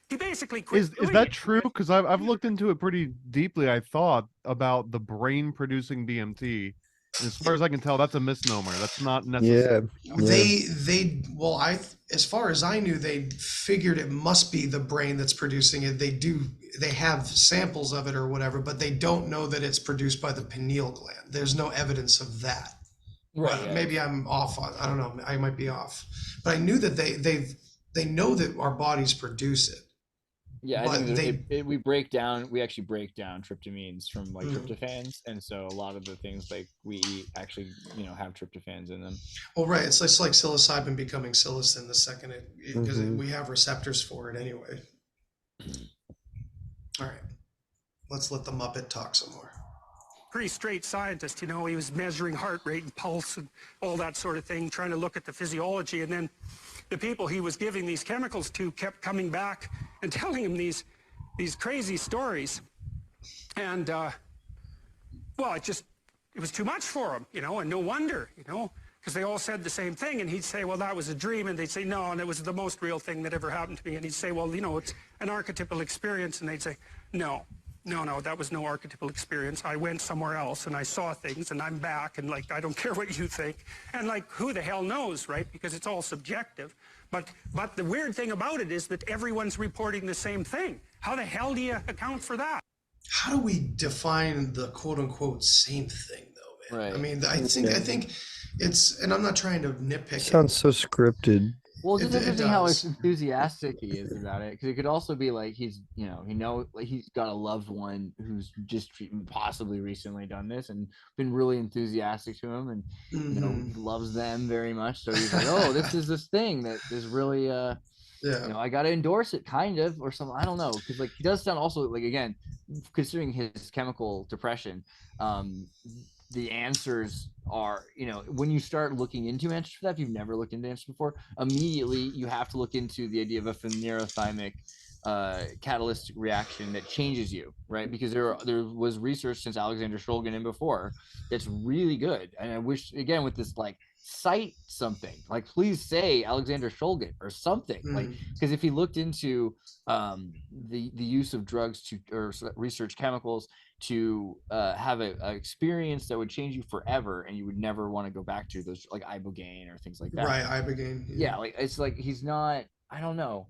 [SPEAKER 4] He basically quit.
[SPEAKER 10] Is that true? Because I've looked into it pretty deeply, I thought, about the brain producing DMT. And as far as I can tell, that's a misnomer. That's not necessary.
[SPEAKER 7] Yeah. As far as I knew, they figured it must be the brain that's producing it. They have samples of it or whatever, but they don't know that it's produced by the pineal gland. There's no evidence of that. Right. Maybe I'm off on, I don't know. I might be off, but I knew that they know that our bodies produce it.
[SPEAKER 9] Yeah, I think we actually break down tryptamines from like tryptophans, and so a lot of the things like we eat actually, you know, have tryptophans in them.
[SPEAKER 7] Well, right, it's like psilocybin becoming psilocin the second because we have receptors for it anyway. All right, let's let the Muppet talk some more.
[SPEAKER 4] Pretty straight scientist, you know. He was measuring heart rate and pulse and all that sort of thing, trying to look at the physiology, and then the people he was giving these chemicals to kept coming back and telling him these crazy stories. And, well, it was too much for him, you know, and no wonder, you know, because they all said the same thing. And he'd say, well, that was a dream. And they'd say, no, and it was the most real thing that ever happened to me. And he'd say, well, you know, it's an archetypal experience. And they'd say, no, that was no archetypal experience. I went somewhere else and I saw things and I'm back. And like, I don't care what you think. And like, who the hell knows, right? Because it's all subjective. But the weird thing about it is that everyone's reporting the same thing. How the hell do you account for that?
[SPEAKER 7] How do we define the quote unquote same thing though, man? Right. I mean, I think it's, and I'm not trying to nitpick it.
[SPEAKER 8] Sounds so scripted.
[SPEAKER 9] Well, it's interesting how enthusiastic he is about it, because it could also be like he's, you know, like he's got a loved one who's just possibly recently done this and been really enthusiastic to him, and you know, he loves them very much. So he's like, oh, this is this thing that is really, you know, I got to endorse it, kind of, or something. I don't know, because like he does sound also like, again, considering his chemical depression, the answers are, you know, when you start looking into answers for that, if you've never looked into answers before, immediately you have to look into the idea of a neurothymic catalytic reaction that changes you, right? Because there was research since Alexander Shulgin and before that's really good. And I wish, again, with this, like, cite something, like, please say Alexander Shulgin or something, like, because if he looked into the use of drugs or research chemicals to have an experience that would change you forever, and you would never want to go back to those, like ibogaine or things like that.
[SPEAKER 7] Right, ibogaine.
[SPEAKER 9] Yeah, like it's like he's not. I don't know.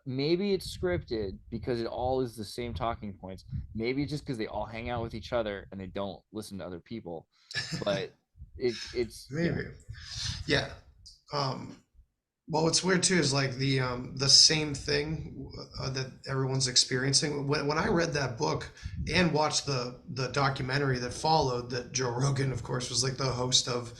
[SPEAKER 9] Maybe it's scripted because it all is the same talking points. Maybe just because they all hang out with each other and they don't listen to other people. But it's
[SPEAKER 7] maybe, yeah. Well, what's weird too is like the same thing that everyone's experiencing. When I read that book and watched the documentary that followed, that Joe Rogan, of course, was like the host of,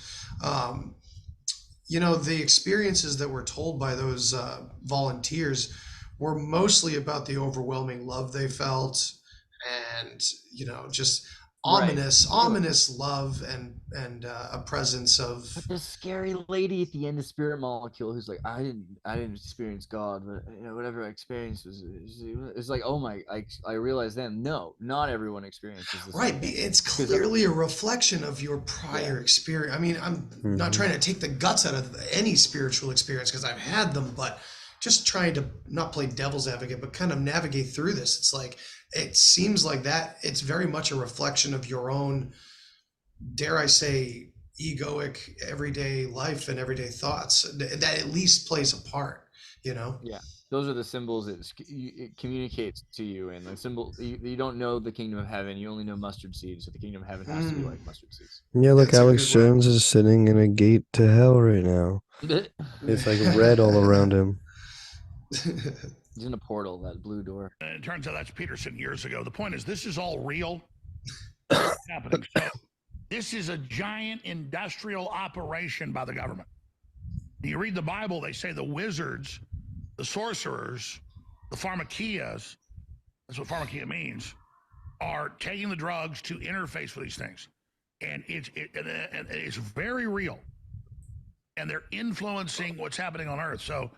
[SPEAKER 7] you know, the experiences that were told by those volunteers were mostly about the overwhelming love they felt, and, you know, just ominous love and a presence of.
[SPEAKER 9] But the scary lady at the end of Spirit Molecule, who's like, I didn't experience God, but you know, whatever I experienced was, it's like, oh my, I realized then, no, not everyone experiences this.
[SPEAKER 7] Right, it's clearly a reflection of your prior experience. I mean, I'm not trying to take the guts out of any spiritual experience because I've had them, but just trying to not play devil's advocate, but kind of navigate through this. It's like, it seems like that it's very much a reflection of your own, dare I say, egoic everyday life and everyday thoughts that at least plays a part, you know?
[SPEAKER 9] Yeah, those are the symbols it communicates to you. And the symbol, you don't know the kingdom of heaven, you only know mustard seeds. So the kingdom of heaven has to be like mustard seeds.
[SPEAKER 8] Yeah, look, Alex Jones is sitting in a gate to hell right now. It's like red all around him.
[SPEAKER 9] He's in a portal, that blue door.
[SPEAKER 11] And it turns out that's Peterson years ago. The point is, this is all real. Happening. So this is a giant industrial operation by the government. You read the Bible, they say the wizards, the sorcerers, the pharmakias, that's what pharmakia means, are taking the drugs to interface with these things. And it's very real. And they're influencing what's happening on Earth. So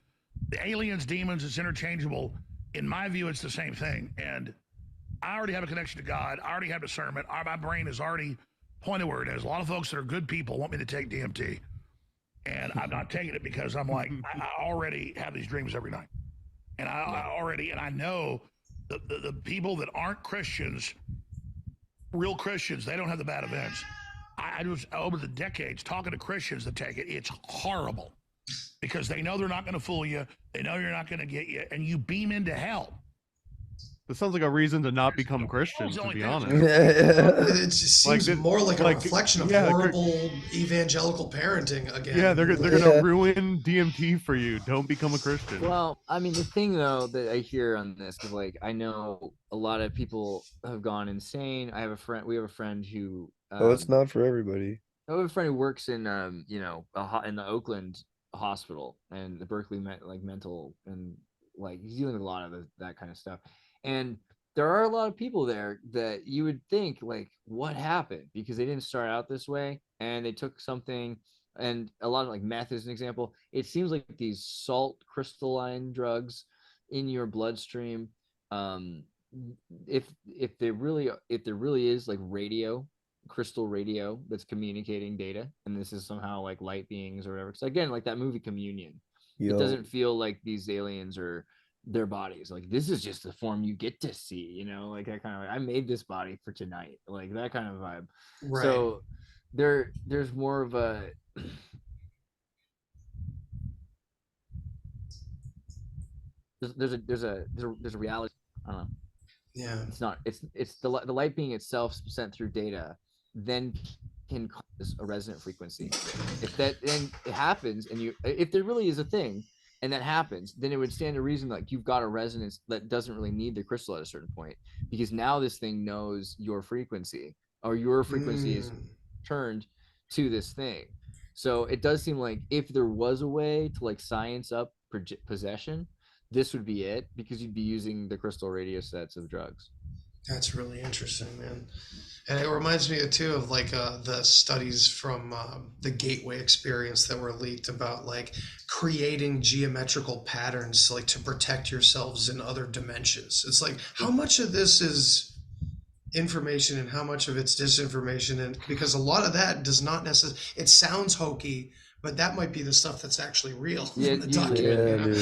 [SPEAKER 11] the aliens, demons, it's interchangeable. In my view, it's the same thing. And I already have a connection to God. I already have discernment. My brain is already pointed where it is. A lot of folks that are good people want me to take DMT. And I'm not taking it because I'm like, I already have these dreams every night. And I know the people that aren't Christians, real Christians, they don't have the bad events. I was over the decades talking to Christians that take it. It's horrible. Because they know they're not going to fool you. They know you're not going to get you. And you beam into hell.
[SPEAKER 10] This sounds like a reason to not become Christian, to be honest.
[SPEAKER 7] It just seems more like a reflection of horrible evangelical parenting again.
[SPEAKER 10] Yeah, they're going to ruin DMT for you. Don't become a Christian.
[SPEAKER 9] Well, I mean, the thing, though, that I hear on this is, like, I know a lot of people have gone insane. We have a friend who...
[SPEAKER 8] it's not for everybody.
[SPEAKER 9] I have a friend who works in, you know, in the Oakland hospital and the Berkeley mental, and like he's dealing with a lot of that kind of stuff. And there are a lot of people there that you would think, like, what happened? Because they didn't start out this way, and they took something and a lot of like meth is an example. It seems like these salt crystalline drugs in your bloodstream, if there really is like crystal radio that's communicating data, and this is somehow like light beings or whatever. So again, like that movie Communion, it doesn't feel like these aliens are their bodies. Like this is just the form you get to see, you know, like that kind of, I made this body for tonight, like that kind of vibe. Right. So there's more of a there's a reality. I don't know.
[SPEAKER 7] Yeah.
[SPEAKER 9] It's not. It's the light being itself sent through data, then can cause a resonant frequency. If that then it happens, and if there really is a thing, and that happens, then it would stand to reason like you've got a resonance that doesn't really need the crystal at a certain point, because now this thing knows your frequency, or your frequency is turned to this thing. So it does seem like if there was a way to like science up possession, this would be it, because you'd be using the crystal radio sets of drugs.
[SPEAKER 7] That's really interesting, man. And it reminds me too of like the studies from the Gateway experience that were leaked about like creating geometrical patterns like to protect yourselves in other dimensions. It's like how much of this is information and how much of it's disinformation, and because a lot of that does not necessarily, it sounds hokey, but that might be the stuff that's actually real in the document.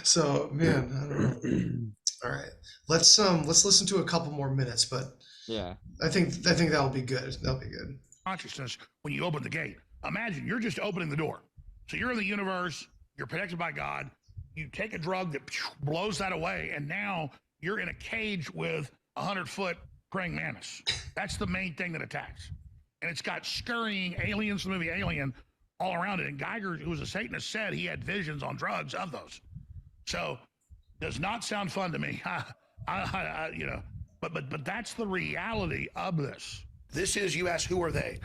[SPEAKER 7] So man, I don't know. All right, let's listen to a couple more minutes, but
[SPEAKER 9] yeah,
[SPEAKER 7] I think that'll be good. That'll be good.
[SPEAKER 11] Consciousness when you open the gate. Imagine you're just opening the door. So you're in the universe, you're protected by God. You take a drug that blows that away, and now you're in a cage with 100-foot praying mantis. That's the main thing that attacks. And it's got scurrying aliens from the movie Alien all around it. And Geiger, who was a Satanist, said he had visions on drugs of those. So does not sound fun to me. You know, but that's the reality of this. This is, you ask, who are they?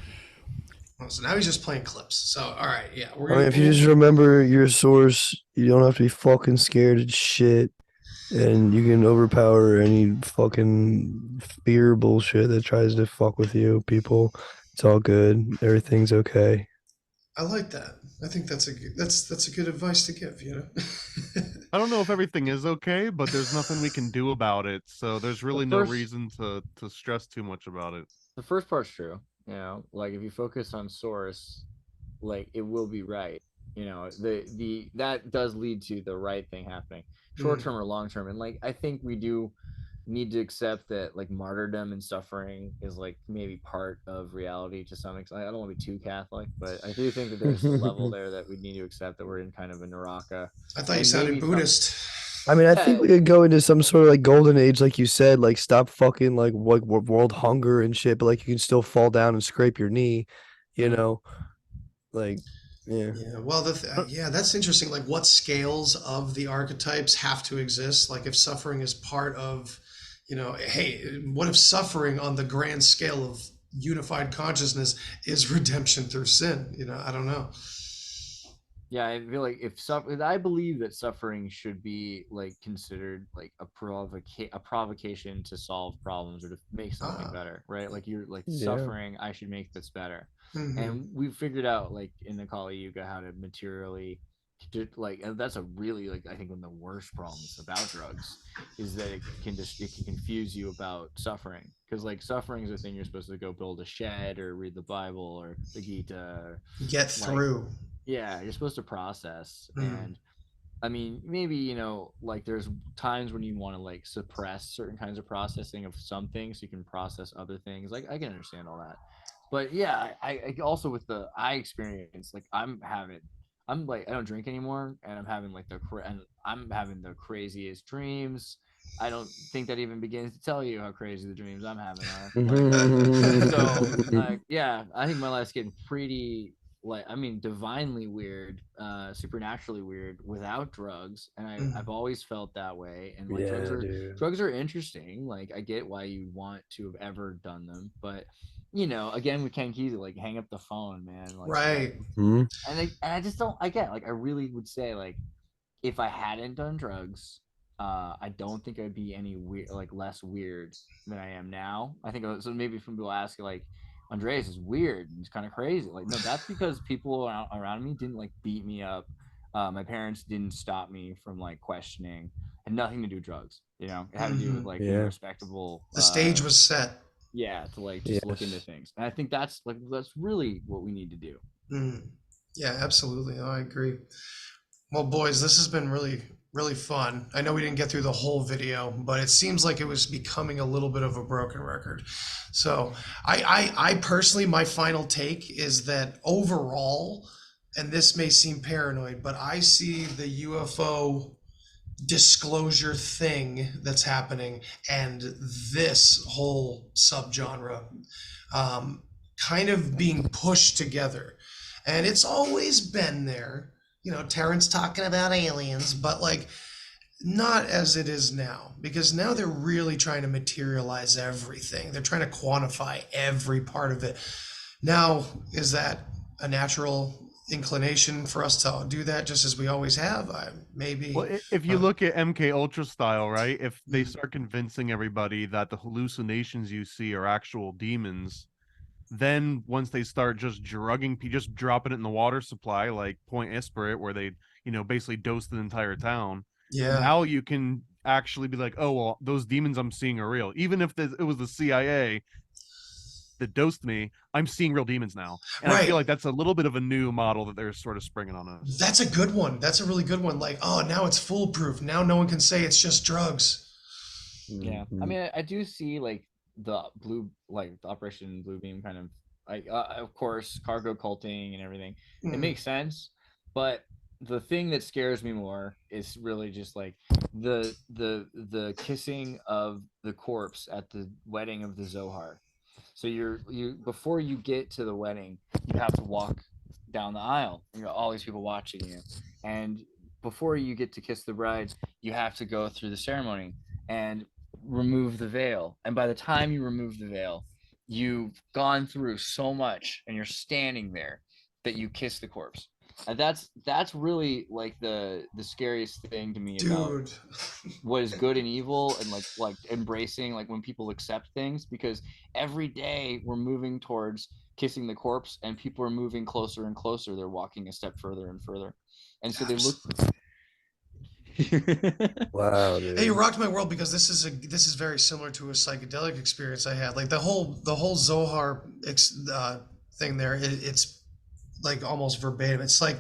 [SPEAKER 7] Well, so now he's just playing clips. So, all right, yeah.
[SPEAKER 8] I mean, if you just remember your source, you don't have to be fucking scared of shit, and you can overpower any fucking fear bullshit that tries to fuck with you. People, it's all good. Everything's okay.
[SPEAKER 7] I like that. I think that's a good advice to give, you know.
[SPEAKER 10] I don't know if everything is okay, but there's nothing we can do about it. So there's really no reason to stress too much about it.
[SPEAKER 9] The first part's true. You know, like if you focus on source, like it will be right. You know, the that does lead to the right thing happening, short term or long term. And like I think we do need to accept that like martyrdom and suffering is like maybe part of reality to some extent. I don't want to be too Catholic, but I do think that there's a level there that we need to accept that we're in kind of a Naraka.
[SPEAKER 7] I thought you sounded Buddhist.
[SPEAKER 8] I mean, I think we could go into some sort of like golden age, like you said, like stop fucking like world hunger and shit, but like you can still fall down and scrape your knee, you know, like, yeah.
[SPEAKER 7] Yeah. Well, that's interesting. Like what scales of the archetypes have to exist? Like if suffering is part of, you know, hey, what if suffering on the grand scale of unified consciousness is redemption through sin? You know, I don't know.
[SPEAKER 9] Yeah, I feel like I believe that suffering should be like considered like a provocation to solve problems or to make something better, right? Like you're like suffering, I should make this better. And we figured out like in the Kali Yuga how to materially like, and that's a really like I think one of the worst problems about drugs is that it can confuse you about suffering, because like suffering is a thing you're supposed to go build a shed or read the Bible or the Gita or
[SPEAKER 7] get through.
[SPEAKER 9] Yeah, you're supposed to process. And I mean, maybe, you know, like there's times when you want to like suppress certain kinds of processing of some things so you can process other things. Like I can understand all that. But yeah, I also with the eye experience, like I'm like I don't drink anymore, and I'm having like the craziest dreams. I don't think that even begins to tell you how crazy the dreams I'm having are. So like, yeah, I think my life's getting pretty like, I mean, divinely weird, supernaturally weird without drugs, and I've always felt that way. And like drugs are interesting. Like I get why you want to have ever done them, but you know, again with Ken Kesey, like hang up the phone, man. Like,
[SPEAKER 7] right.
[SPEAKER 9] And I just don't. I get like I really would say like if I hadn't done drugs, I don't think I'd be any less weird than I am now. I think so. Maybe some people ask like, Andreas is weird. He's kind of crazy. Like, no, that's because people around me didn't like beat me up. My parents didn't stop me from like questioning. Had nothing to do with drugs. You know, it had to do with like being respectable.
[SPEAKER 7] The stage was set.
[SPEAKER 9] Yeah, to like just look into things. And I think that's really what we need to do.
[SPEAKER 7] Yeah, absolutely. I agree. Well, boys, this has been really, really fun. I know we didn't get through the whole video, but it seems like it was becoming a little bit of a broken record. So I personally, my final take is that overall, and this may seem paranoid, but I see the UFO disclosure thing that's happening and this whole subgenre kind of being pushed together. And it's always been there. You know, Terrence talking about aliens, but like not as it is now, because now they're really trying to materialize everything. They're trying to quantify every part of it. Now, is that a natural inclination for us to do that just as we always have? Maybe.
[SPEAKER 10] Well, if you look at MK Ultra style, right? If they start convincing everybody that the hallucinations you see are actual demons, then once they start just dropping it in the water supply, like Point Esperit, where they, basically dosed the entire town.
[SPEAKER 7] Yeah.
[SPEAKER 10] Now you can actually be like, oh, well, those demons I'm seeing are real. Even if it was the CIA that dosed me, I'm seeing real demons now. And I feel like that's a little bit of a new model that they're sort of springing on us.
[SPEAKER 7] That's a good one. That's a really good one. Like, oh, now it's foolproof. Now no one can say it's just drugs.
[SPEAKER 9] Yeah. I mean, I do see like the Operation Blue Beam kind of like, of course, cargo culting and everything. It makes sense. But the thing that scares me more is really just like the kissing of the corpse at the wedding of the Zohar. So you before you get to the wedding, you have to walk down the aisle. You got all these people watching you, and before you get to kiss the bride, you have to go through the ceremony and remove the veil. And by the time you remove the veil, you've gone through so much, and you're standing there that you kiss the corpse. And that's really like the scariest thing to me about what is good and evil, and like embracing like when people accept things, because every day we're moving towards kissing the corpse, and people are moving closer and closer. They're walking a step further and further, and so they look.
[SPEAKER 8] Wow, dude.
[SPEAKER 7] Hey, you rocked my world, because this is very similar to a psychedelic experience I had. Like the whole Zohar thing there. It's like almost verbatim. It's like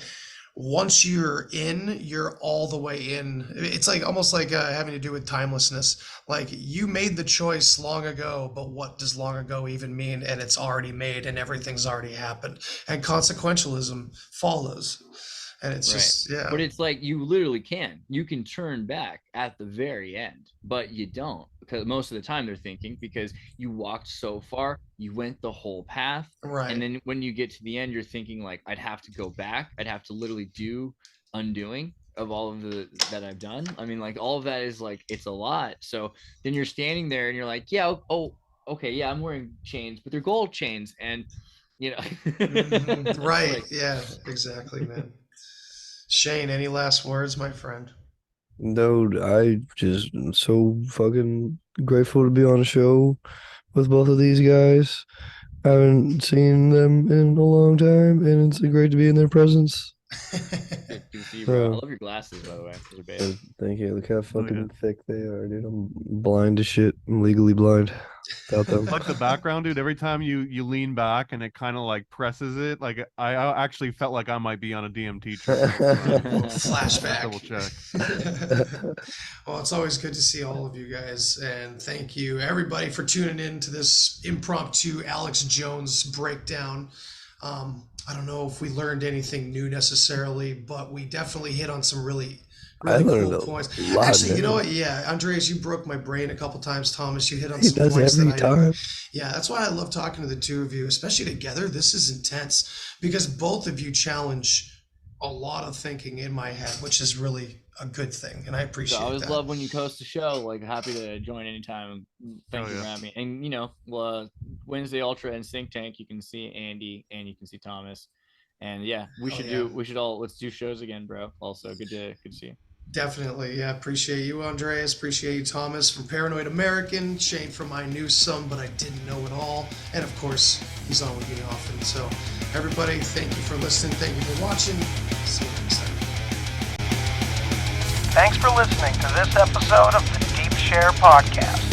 [SPEAKER 7] once you're in, you're all the way in. It's like almost like having to do with timelessness. Like you made the choice long ago, but what does long ago even mean? And it's already made, and everything's already happened, and consequentialism follows. And it's just, yeah.
[SPEAKER 9] But it's like you literally you can turn back at the very end, but you don't, because most of the time they're thinking, because you walked so far, you went the whole path.
[SPEAKER 7] Right.
[SPEAKER 9] And then when you get to the end, you're thinking like, I'd have to go back. I'd have to literally do undoing of all of that I've done. I mean, like all of that is like, it's a lot. So then you're standing there and you're like, yeah, oh, okay. Yeah, I'm wearing chains, but they're gold chains. And
[SPEAKER 7] right. Like, yeah, exactly, man. Shane, any last words, my friend?
[SPEAKER 8] No, I just am so fucking grateful to be on a show with both of these guys. I haven't seen them in a long time, and it's great to be in their presence.
[SPEAKER 9] Good to see you, bro. I love your glasses, by the way. They're bad.
[SPEAKER 8] Thank you. Look how fucking thick they are, dude. I'm blind as shit. I'm legally blind without them.
[SPEAKER 10] Like the background, dude. Every time you lean back and it kind of like presses it, like I actually felt like I might be on a DMT trip.
[SPEAKER 7] Flashback.
[SPEAKER 10] Double check.
[SPEAKER 7] Well, it's always good to see all of you guys, and thank you everybody for tuning in to this impromptu Alex Jones breakdown. I don't know if we learned anything new necessarily, but we definitely hit on some really cool points. Actually, man. You know what? Yeah, Andreas, you broke my brain a couple times. Thomas, you hit on some points that I didn't. Yeah, that's why I love talking to the two of you, especially together. This is intense because both of you challenge a lot of thinking in my head, which is really a good thing, and I appreciate that.
[SPEAKER 9] I always love when you host a show. Like, happy to join anytime. Thank you for having me. And Wednesday Ultra and Think Tank, you can see Andy and you can see Thomas. And yeah, let's do shows again, bro. Also, good to see you.
[SPEAKER 7] Definitely. Yeah, appreciate you, Andreas. Appreciate you, Thomas, from Paranoid American. Shane from I Knew Some, But I Didn't Know It All. And of course, he's on with me often. So, everybody, thank you for listening. Thank you for watching. See you next time.
[SPEAKER 1] Thanks for listening to this episode of the Deep Share Podcast.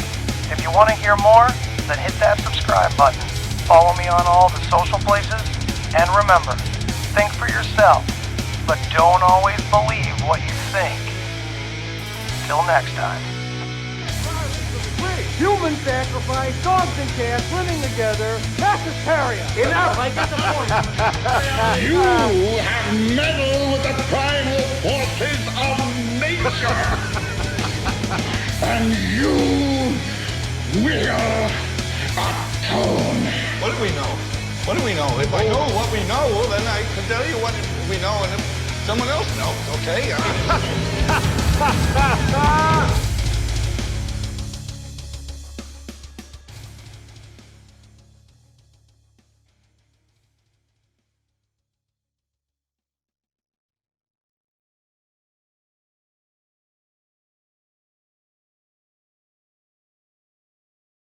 [SPEAKER 1] If you want to hear more, then hit that subscribe button. Follow me on all the social places. And remember, think for yourself, but don't always believe what you think. Till next time.
[SPEAKER 2] Human sacrifice, dogs and cats living together, mass hysteria. Enough, I get the point.
[SPEAKER 13] You have meddled with the primal forces of nature. And you will atone.
[SPEAKER 14] What do we know? What do we know? If I know what we know, then I can tell you what we know, and if someone else knows, okay? I mean...